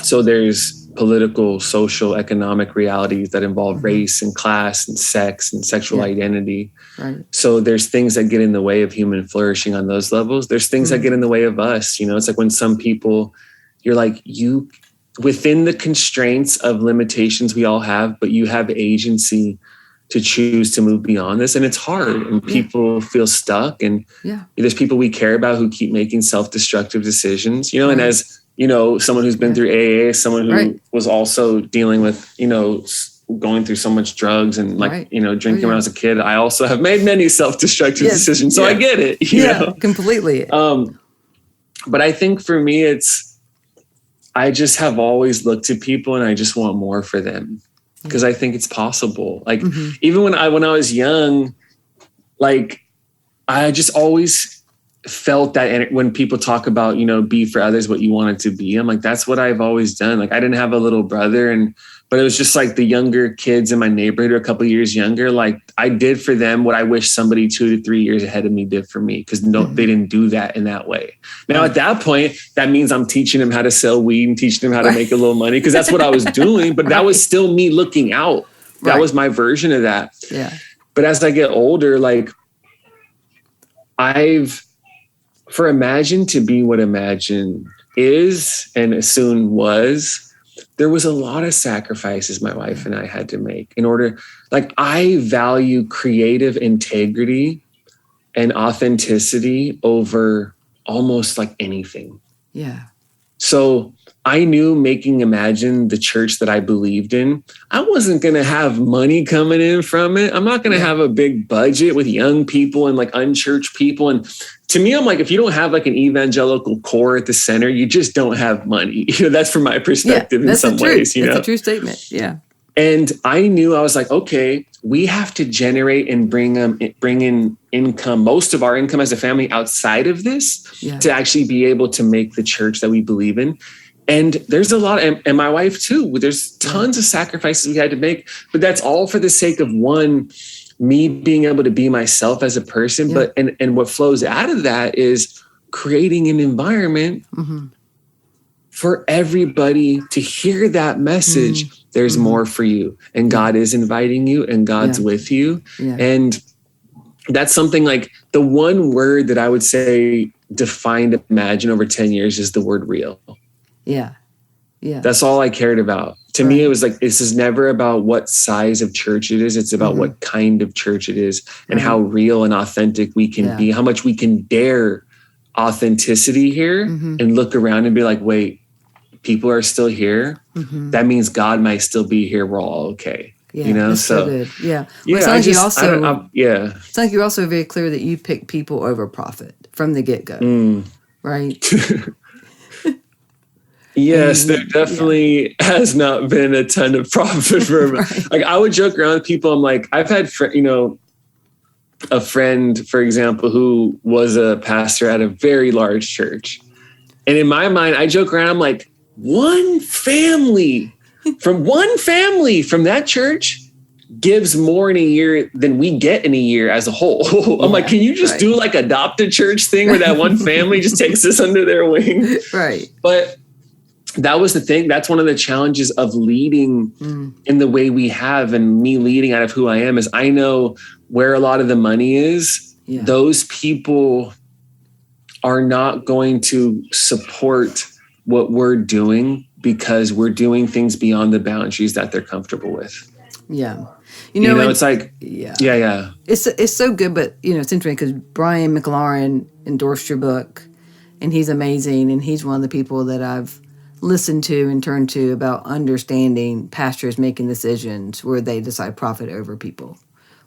So there's political, social, economic realities that involve race and class and sex and sexual identity. Right. So there's things that get in the way of human flourishing on those levels. There's things that get in the way of us. You know, it's like when some people, you're like, within the constraints of limitations we all have, but you have agency to choose to move beyond this. And it's hard, and people feel stuck, and there's people we care about who keep making self-destructive decisions, you know, and as, you know, someone who's been through AA, someone who was also dealing with, you know, going through so much drugs and like, you know, drinking when I was a kid, I also have made many self-destructive decisions. So I get it. You know? Completely. But I think for me, I just have always looked at people and I just want more for them, because I think it's possible. Like even when I was young, like I just always felt that when people talk about, you know, be for others what you wanted to be, I'm like, that's what I've always done. Like I didn't have a little brother, but it was just like the younger kids in my neighborhood, or a couple of years younger. Like I did for them what I wish somebody 2 to 3 years ahead of me did for me, because they didn't do that in that way. Now at that point, that means I'm teaching them how to sell weed and teaching them how to make a little money, because that's what I was doing. But that was still me looking out. That was my version of that. Yeah. But as I get older, like for Imagine to be what Imagine is and soon was, there was a lot of sacrifices my wife and I had to make in order. Like I value creative integrity and authenticity over almost like anything. Yeah. So I knew making Imagine the church that I believed in, I wasn't going to have money coming in from it. I'm not going to have a big budget with young people and like unchurched people. And to me, I'm like, if you don't have like an evangelical core at the center, you just don't have money. You know, that's from my perspective in some ways. You know, that's a true statement. Yeah. And I knew, I was like, okay, we have to generate and bring in income, most of our income as a family outside of this to actually be able to make the church that we believe in. And there's a lot, and my wife too, there's tons of sacrifices we had to make, but that's all for the sake of me being able to be myself as a person. But, and what flows out of that is creating an environment for everybody to hear that message. There's more for you, and God is inviting you, and God's with you. And that's something like the one word that I would say defined Imagine over 10 years is the word real. Yeah. Yeah. That's all I cared about. To me, it was like, this is never about what size of church it is. It's about what kind of church it is, and how real and authentic we can be, how much we can dare authenticity here and look around and be like, wait, people are still here. That means God might still be here. We're all okay. Yeah, you know, so good. Yeah. Well, it's like you're also very clear that you pick people over profit from the get-go. Right. Yes, there definitely has not been a ton of profit for like I would joke around with people. I'm like, I've had a friend, for example, who was a pastor at a very large church. And in my mind, I joke around, I'm like, one family from that church gives more in a year than we get in a year as a whole. I'm like, can you just do like adopt a church thing where that one family just takes us under their wing? Right. But that was the thing. That's one of the challenges of leading in the way we have, and me leading out of who I am, is I know where a lot of the money is. Yeah. Those people are not going to support what we're doing because we're doing things beyond the boundaries that they're comfortable with. Yeah. You know, it's like, yeah. It's so good, but it's interesting because Brian McLaren endorsed your book, and he's amazing. And he's one of the people that I've listened to and turned to about understanding pastors making decisions where they decide profit over people,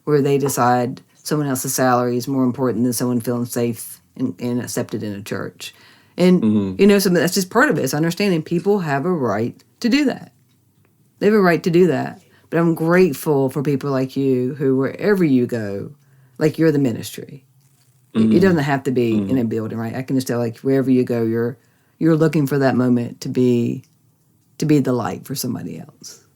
where they decide someone else's salary is more important than someone feeling safe and accepted in a church. And, so that's just part of it. It's understanding people have a right to do that. They have a right to do that. But I'm grateful for people like you who, wherever you go, like you're the ministry. It doesn't have to be in a building, right? I can just tell, like, wherever you go, you're looking for that moment to be the light for somebody else.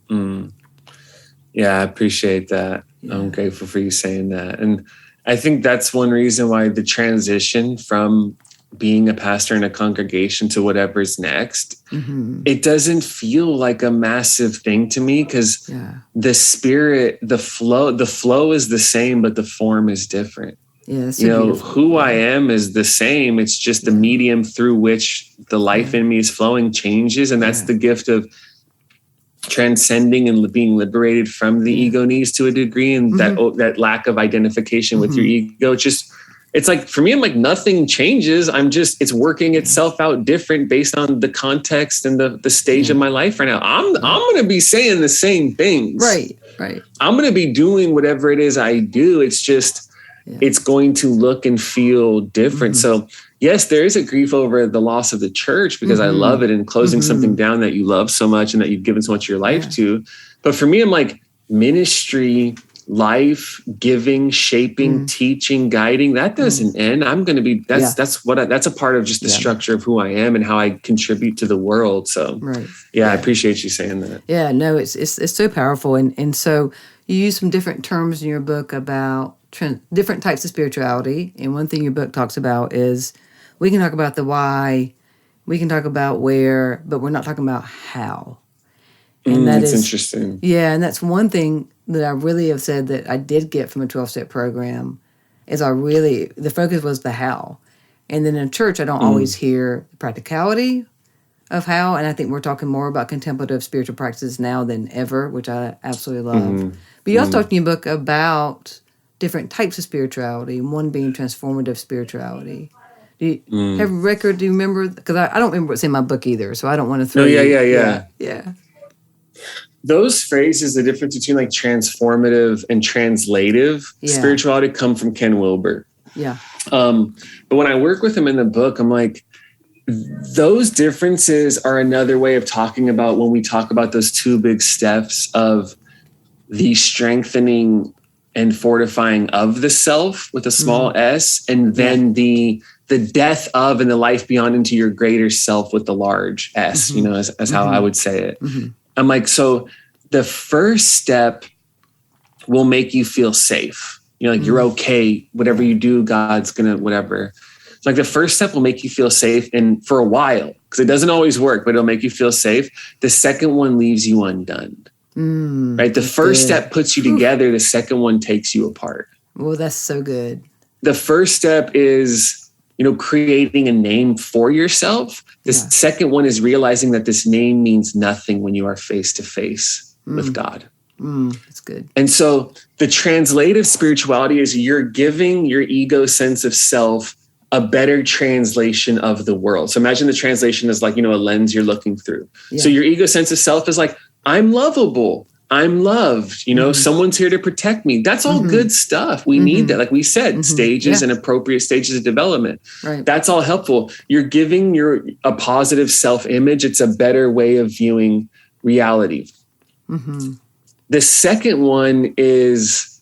Yeah, I appreciate that. Yeah. I'm grateful for you saying that. And I think that's one reason why the transition from being a pastor in a congregation to whatever's next, it doesn't feel like a massive thing to me, because the spirit, the flow is the same, but the form is different. Yeah, who I am is the same. It's just the medium through which the life in me is flowing changes. And that's the gift of transcending and being liberated from the ego needs to a degree, and that lack of identification with your ego. It's like, for me, I'm like, nothing changes. It's working itself out different based on the context and the stage of my life right now. I'm going to be saying the same things. Right. I'm going to be doing whatever it is I do. It's just, it's going to look and feel different. So yes, there is a grief over the loss of the church, because I love it, and closing something down that you love so much and that you've given so much of your life to. But for me, I'm like, ministry, life, giving, shaping, teaching, guiding, that doesn't end. I'm going to be, that's a part of just the structure of who I am and how I contribute to the world. So I appreciate you saying that. Yeah, no, it's so powerful. And so you use some different terms in your book about different types of spirituality. And one thing your book talks about is, we can talk about the why, we can talk about where, but we're not talking about how. And that's interesting. Yeah, and that's one thing that I really have said that I did get from a 12-step program, is the focus was the how. And then in church, I don't always hear the practicality of how, and I think we're talking more about contemplative spiritual practices now than ever, which I absolutely love. But you also talked in your book about different types of spirituality, one being transformative spirituality. Do you have a record? Do you remember? Because I don't remember what's in my book either, so I don't want to throw Yeah. Those phrases, the difference between like transformative and translative spirituality, come from Ken Wilber. Yeah. But when I work with him in the book, I'm like, those differences are another way of talking about when we talk about those two big steps of the strengthening and fortifying of the self with a small s, and then the death of and the life beyond into your greater self with the large S, as how I would say it. I'm like, so the first step will make you feel safe. You're okay. Whatever you do, God's going to, whatever. Like the first step will make you feel safe, and for a while, because it doesn't always work, but it'll make you feel safe. The second one leaves you undone. Right? The first step puts you together. The second one takes you apart. Well, that's so good. The first step is, creating a name for yourself. The second one is realizing that this name means nothing when you are face to face with God. That's good. And so the translative spirituality is you're giving your ego sense of self a better translation of the world. So imagine the translation is like, a lens you're looking through. Yeah. So your ego sense of self is like, I'm lovable. I'm loved. Someone's here to protect me. That's all good stuff. We need that. Like we said, stages and appropriate stages of development. Right. That's all helpful. You're giving a positive self-image. It's a better way of viewing reality. The second one is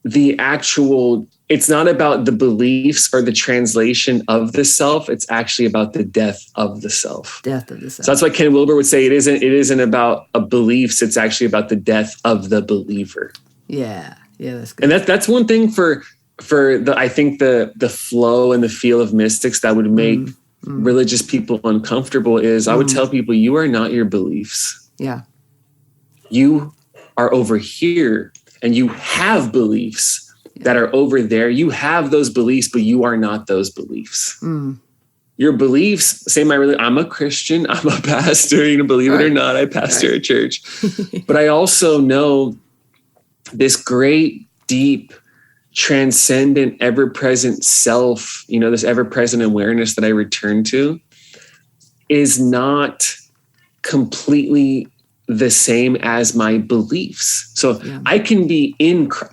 the actual, it's not about the beliefs or the translation of the self. It's actually about the death of the self. Death of the self. So that's why Ken Wilber would say it isn't about a beliefs. It's actually about the death of the believer. Yeah. Yeah, that's good. And that's one thing for I think the flow and the feel of mystics that would make religious people uncomfortable is I would tell people, you are not your beliefs. Yeah. You are over here and you have beliefs that are over there. You have those beliefs, but you are not those beliefs. Your beliefs, I'm a Christian, I'm a pastor, believe it or not, I pastor a church. But I also know this great, deep, transcendent, ever-present self, this ever-present awareness that I return to is not completely the same as my beliefs. So I can be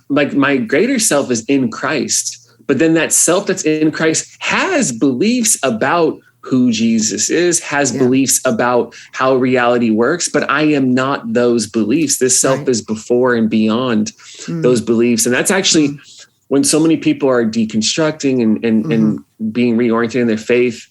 my greater self is in Christ, but then that self that's in Christ has beliefs about who Jesus is, has beliefs about how reality works, but I am not those beliefs. This self is before and beyond those beliefs. And that's actually when so many people are deconstructing and being reoriented in their faith,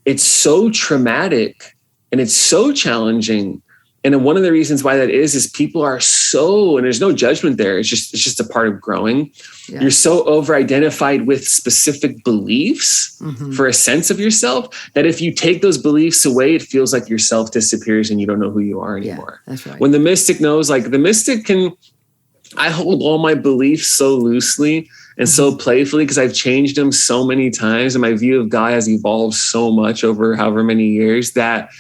it's so traumatic and it's so challenging. And one of the reasons why that is people are so, and there's no judgment there. It's just a part of growing. Yeah. You're so over-identified with specific beliefs for a sense of yourself that if you take those beliefs away, it feels like your self disappears and you don't know who you are anymore. Yeah, that's right. When the mystic knows, I hold all my beliefs so loosely and so playfully because I've changed them so many times and my view of God has evolved so much over however many years that,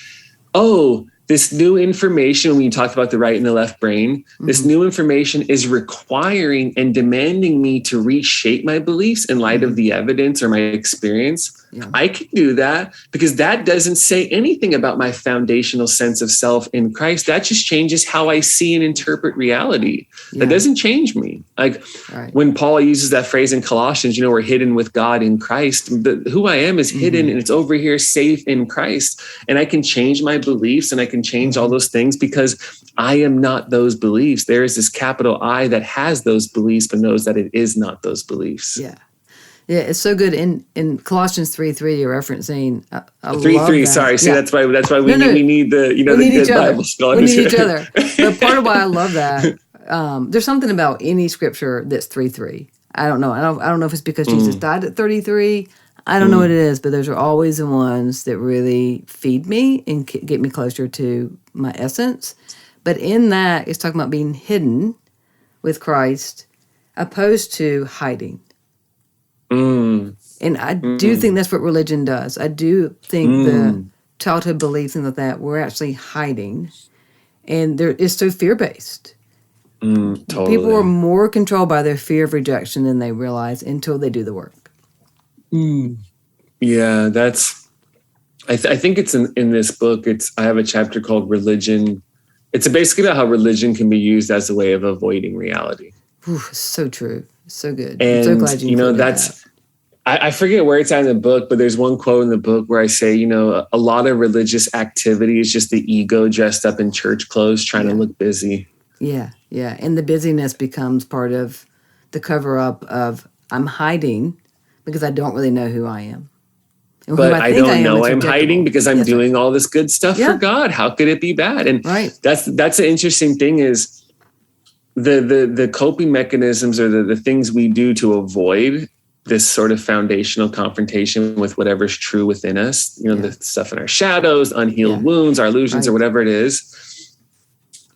this new information, when you talked about the right and the left brain, this new information is requiring and demanding me to reshape my beliefs in light of the evidence or my experience. Yeah. I can do that because that doesn't say anything about my foundational sense of self in Christ. That just changes how I see and interpret reality. Yeah. That doesn't change me. Like when Paul uses that phrase in Colossians, we're hidden with God in Christ. Who I am is hidden and it's over here safe in Christ. And I can change my beliefs and I can change all those things because I am not those beliefs. There is this capital I that has those beliefs, but knows that it is not those beliefs. Yeah. Yeah, it's so good. In Colossians 3:3, you're referencing 3:3. Sorry, see, that's why we need the the good Bible scholars. We need each other. But part of why I love that, there's something about any scripture that's 3:3. I don't know. I don't know if it's because Jesus died at 33. I don't know what it is, but those are always the ones that really feed me and get me closer to my essence. But in that, it's talking about being hidden with Christ, opposed to hiding. And I do think that's what religion does. I do think the childhood beliefs and that we're actually hiding, and it's so fear-based. Totally. People are more controlled by their fear of rejection than they realize until they do the work. Yeah, I think it's in this book. I have a chapter called Religion. It's basically about how religion can be used as a way of avoiding reality. Ooh, so true. So good. And, I'm so glad you that's, that. I forget where it's at in the book, but there's one quote in the book where I say, a lot of religious activity is just the ego dressed up in church clothes trying to look busy. Yeah, yeah. And the busyness becomes part of the cover-up of I'm hiding because I don't really know who I am. And but I don't know I'm hiding because I'm doing all this good stuff for God. How could it be bad? And that's an interesting thing is the coping mechanisms or the things we do to avoid this sort of foundational confrontation with whatever's true within us, the stuff in our shadows, unhealed wounds, our illusions, or whatever it is.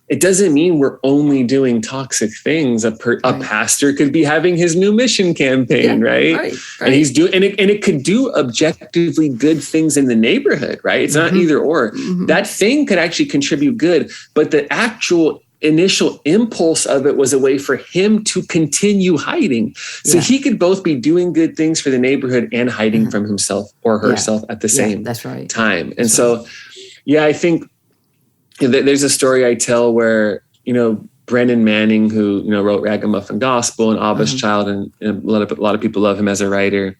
It doesn't mean we're only doing toxic things. A pastor could be having his new mission campaign, right? And he's doing, and it could do objectively good things in the neighborhood, right? It's not either or. That thing could actually contribute good, but the actual initial impulse of it was a way for him to continue hiding. So he could both be doing good things for the neighborhood and hiding from himself or herself at the same time. And so, I think there's a story I tell where, Brennan Manning, who, wrote Ragamuffin Gospel and Abba's Child, and a lot of people love him as a writer.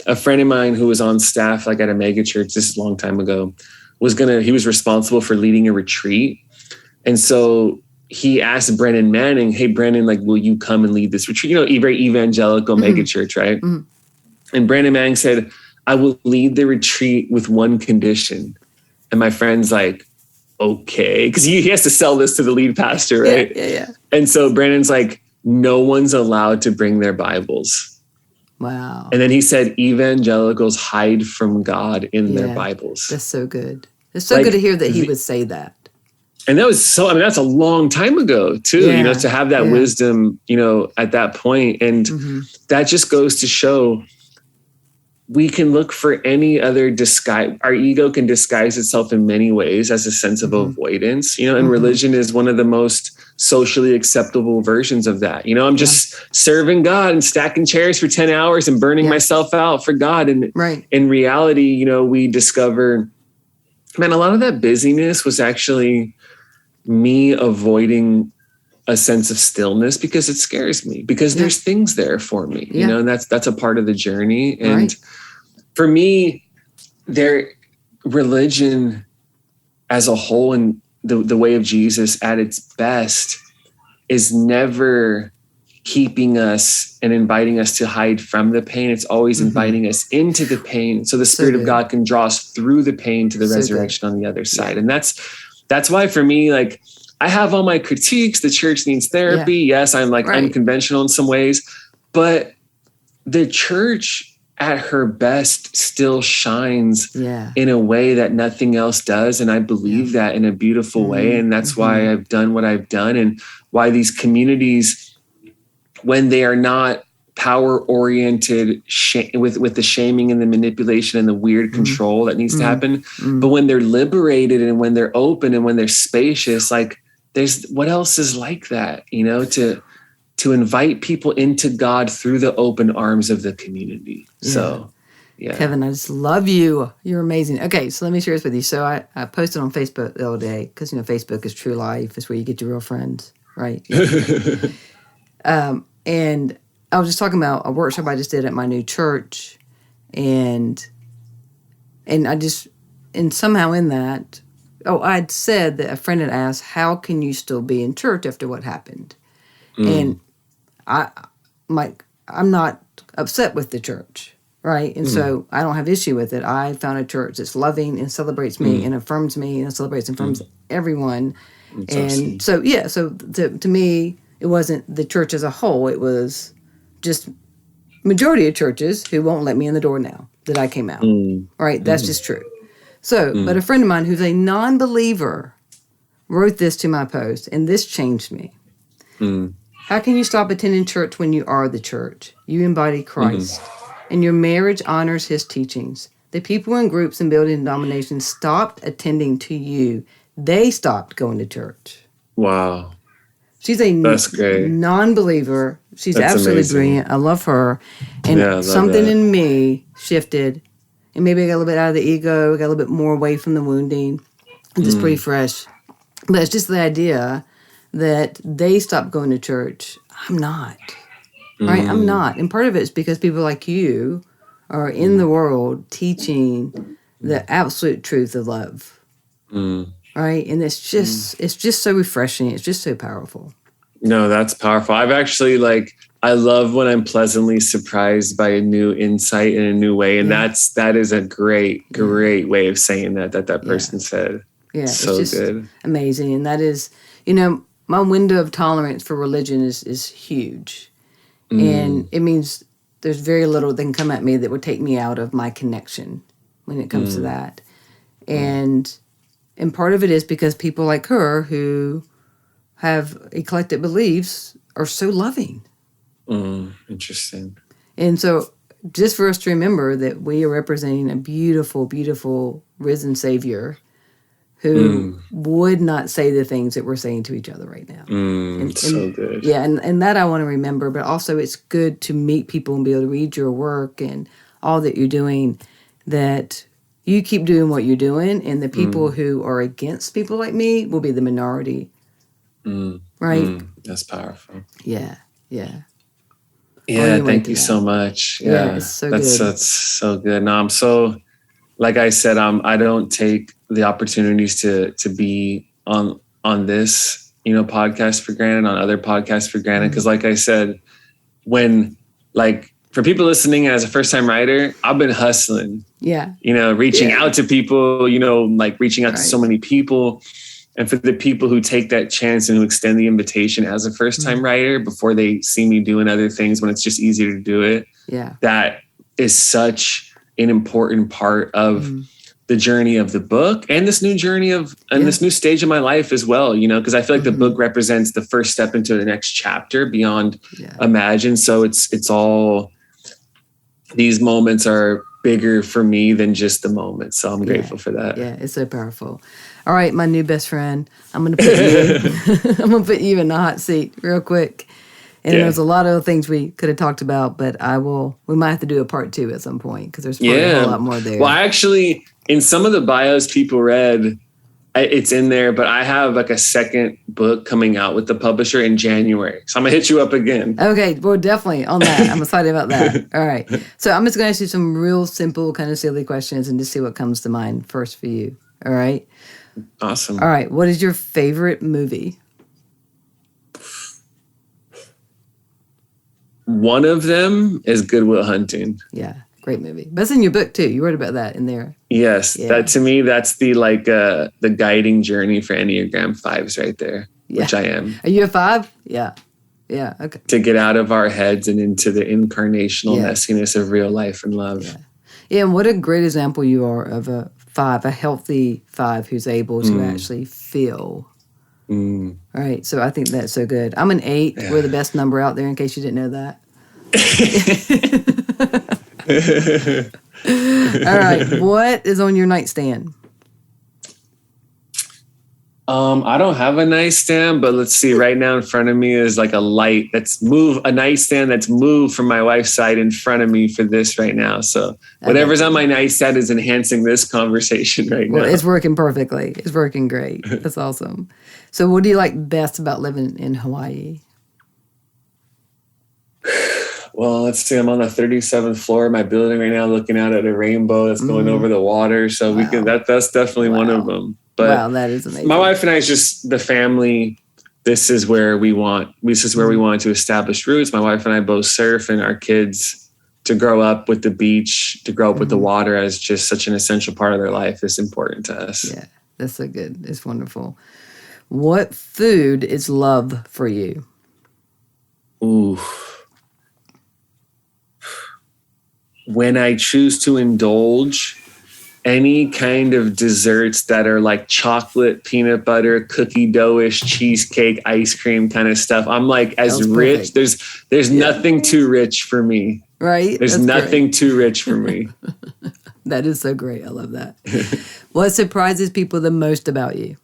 A friend of mine who was on staff, like at a mega church, this is a long time ago, he was responsible for leading a retreat. And so he asked Brennan Manning, hey, Brennan, will you come and lead this retreat? Very evangelical megachurch, right? And Brennan Manning said, I will lead the retreat with one condition. And my friend's like, okay, because he has to sell this to the lead pastor, right? Yeah. And so Brandon's like, no one's allowed to bring their Bibles. Wow. And then he said, evangelicals hide from God in their Bibles. That's so good. It's so good to hear that he would say that. And that was that's a long time ago too, to have that wisdom, at that point. And that just goes to show we can look for any other disguise. Our ego can disguise itself in many ways as a sense of avoidance, and religion is one of the most socially acceptable versions of that. I'm just serving God and stacking chairs for 10 hours and burning myself out for God. And in reality, we discover, man, a lot of that busyness was actually me avoiding a sense of stillness because it scares me, because there's things there for me, and that's a part of the journey. And for me, religion as a whole and the way of Jesus at its best is never keeping us and inviting us to hide from the pain. It's always inviting us into the pain so the Spirit of God can draw us through the pain to the resurrection on the other side. And that's why for me, I have all my critiques. The church needs therapy. Yes, I'm unconventional in some ways, but the church at her best still shines in a way that nothing else does. And I believe that in a beautiful way. And that's why I've done what I've done, and why these communities, when they are not power-oriented with the shaming and the manipulation and the weird control that needs to happen. But when they're liberated and when they're open and when they're spacious, like there's what else is like that, you know, to invite people into God through the open arms of the community. Yeah. So, yeah. Kevin, I just love you. You're amazing. Okay, so let me share this with you. So I posted on Facebook the other day because, you know, Facebook is true life. It's where you get your real friends, right? And I was just talking about a workshop I just did at my new church, and somehow in that, I'd said that a friend had asked, how can you still be in church after what happened? And I'm not upset with the church, right? And so I don't have issue with it. I found a church that's loving and celebrates me and affirms me and celebrates and affirms everyone. That's and awesome. So to me, it wasn't the church as a whole. It was just majority of churches who won't let me in the door now that I came out. Right? That's just true. So, but a friend of mine who's a non-believer wrote this to my post, and this changed me. How can you stop attending church when you are the church? You embody Christ, and your marriage honors his teachings. The people in groups and building denominations stopped attending to you. They stopped going to church. Wow. She's a non-believer. She's absolutely amazing. Brilliant. I love her. And something in me shifted. And maybe I got a little bit out of the ego, got a little bit more away from the wounding. I'm just pretty fresh. But it's just the idea that they stopped going to church. I'm not. Right? I'm not. And part of it is because people like you are in the world teaching the absolute truth of love. Right? And it's just so refreshing. It's just so powerful. No, that's powerful. I've actually I love when I'm pleasantly surprised by a new insight in a new way. And that is a great way of saying that person said. Yeah. So it's just good. Amazing. And that is, you know, my window of tolerance for religion is huge. And it means there's very little that can come at me that would take me out of my connection when it comes to that. And part of it is because people like her who have eclectic beliefs are so loving. Interesting. And so just for us to remember that we are representing a beautiful, beautiful risen Savior who would not say the things that we're saying to each other right now. So good. Yeah, and that I want to remember, but also it's good to meet people and be able to read your work and all that you're doing, that you keep doing what you're doing, and the people who are against people like me will be the minority. Right? That's powerful. Yeah. Yeah, thank you so much. Yeah, it's so good. That's so good. No, I'm so, like I said, I don't take the opportunities to be on this, you know, podcast for granted, on other podcasts for granted. Because like I said, for people listening as a first-time writer, I've been hustling. Yeah. You know, reaching out to people, you know, reaching out to so many people. And for the people who take that chance and who extend the invitation as a first-time writer before they see me doing other things when it's just easier to do it, that is such an important part of the journey of the book and this new journey this new stage of my life as well, you know, because I feel like the book represents the first step into the next chapter beyond Imagine. So it's all, these moments are bigger for me than just the moment. So I'm grateful for that. Yeah, it's so powerful. All right, my new best friend, I'm going to put you in the hot seat real quick. And there's a lot of other things we could have talked about, but we might have to do a part 2 at some point because there's probably a whole lot more there. Well, actually, in some of the bios people read, it's in there, but I have a second book coming out with the publisher in January. So I'm going to hit you up again. Okay, well, definitely on that. I'm excited about that. All right. So I'm just going to ask you some real simple, kind of silly questions and just see what comes to mind first for you. All right? Awesome. All right. What is your favorite movie? One of them is Good Will Hunting. Yeah. Great movie. That's in your book too. You wrote about that in there. Yes. Yeah. That to me, that's the the guiding journey for Enneagram 5s right there, which I am. Are you a 5? Yeah. Yeah. Okay. To get out of our heads and into the incarnational messiness of real life and love. Yeah. Yeah. And what a great example you are of a 5, a healthy 5 who's able to actually feel. All right. So I think that's so good. I'm an 8. Yeah. We're the best number out there in case you didn't know that. All right. What is on your nightstand? I don't have a nightstand, but let's see. Right now in front of me is like a light a nightstand that's moved from my wife's side in front of me for this right now. So whatever's on my nightstand is enhancing this conversation right now. Well, it's working perfectly. It's working great. That's awesome. So what do you like best about living in Hawaii? Well, let's see. I'm on the 37th floor of my building right now, looking out at a rainbow that's going over the water. So we can. That's definitely one of them. But that is amazing. My wife and I is just the family. This is where we want to establish roots. My wife and I both surf, and our kids to grow up with the beach, to grow up with the water as just such an essential part of their life is important to us. Yeah, that's so good. It's wonderful. What food is love for you? Ooh. When I choose to indulge any kind of desserts that are like chocolate, peanut butter, cookie dough-ish, cheesecake, ice cream kind of stuff, I'm like rich. Perfect. There's nothing too rich for me. Right? There's nothing too rich for me. That is so great. I love that. What surprises people the most about you?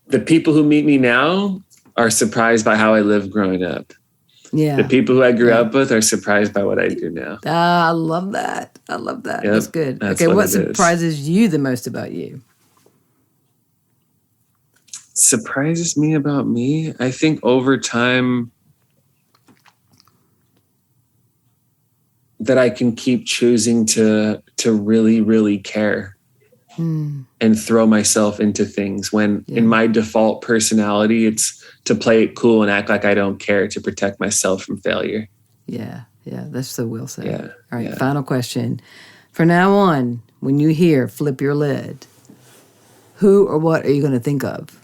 The people who meet me now are surprised by how I lived growing up. Yeah. The people who I grew up with are surprised by what I do now. I love that. Yep, that's good. Okay, what surprises you the most about you? Surprises me about me? I think over time that I can keep choosing to really, really care and throw myself into things when in my default personality, it's to play it cool and act like I don't care to protect myself from failure. Yeah, that's so well said. Yeah, all right, final question. From now on, when you hear Flip Your Lid, who or what are you going to think of?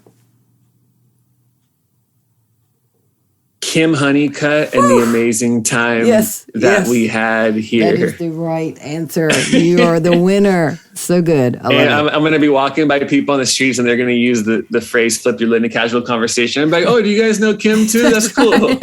Kim Honeycutt and the amazing time that we had here. That is the right answer. You are the winner. So good. I'm going to be walking by people on the streets and they're going to use the phrase flip your lid in a casual conversation. I'm like, oh, do you guys know Kim too? That's cool. Like,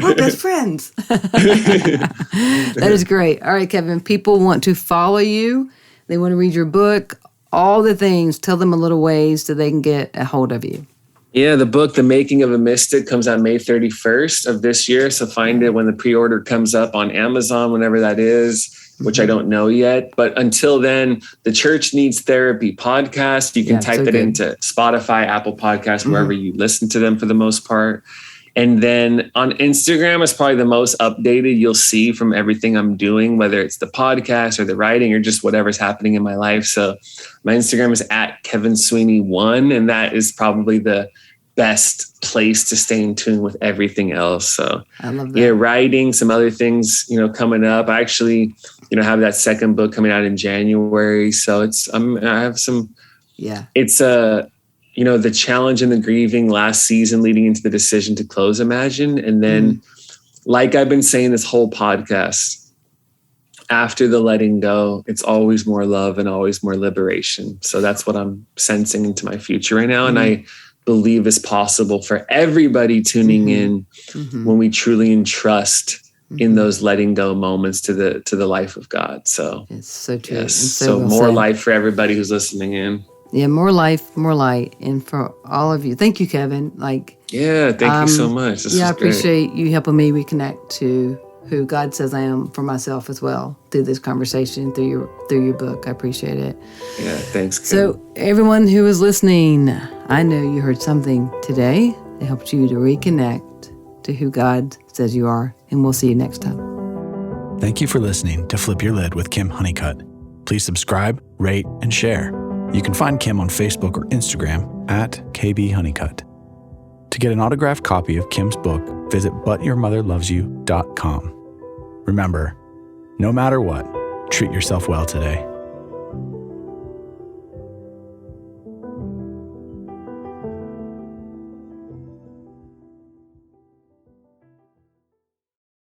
we're best friends. That is great. All right, Kevin, people want to follow you. They want to read your book, all the things. Tell them a little ways so they can get a hold of you. Yeah, the book, The Making of a Mystic, comes out May 31st of this year. So find it when the pre-order comes up on Amazon, whenever that is, which I don't know yet. But until then, the Church Needs Therapy podcast. You can type that into Spotify, Apple Podcasts, wherever you listen to them for the most part. And then on Instagram is probably the most updated you'll see from everything I'm doing, whether it's the podcast or the writing or just whatever's happening in my life. So my Instagram is at Kevin Sweeney 1, and that is probably the best place to stay in tune with everything else. So I love that. Yeah, writing, some other things, coming up. I actually, have that second book coming out in January. So it's the challenge and the grieving last season leading into the decision to close Imagine. And then, like I've been saying this whole podcast, after the letting go, it's always more love and always more liberation. So that's what I'm sensing into my future right now. And I believe is possible for everybody tuning in when we truly entrust in those letting go moments to the life of God. So it's so true. Yes. So well more life for everybody who's listening in. Yeah, more life, more light. And for all of you, thank you, Kevin. Thank you so much. I appreciate you helping me reconnect to who God says I am for myself as well through this conversation, through your book. I appreciate it. Yeah, thanks, Kevin. So everyone who is listening, I know you heard something today that helped you to reconnect to who God says you are, and we'll see you next time. Thank you for listening to Flip Your Lid with Kim Honeycutt. Please subscribe, rate, and share. You can find Kim on Facebook or Instagram at KB Honeycutt. To get an autographed copy of Kim's book, visit butyourmotherlovesyou.com. Remember, no matter what, treat yourself well today.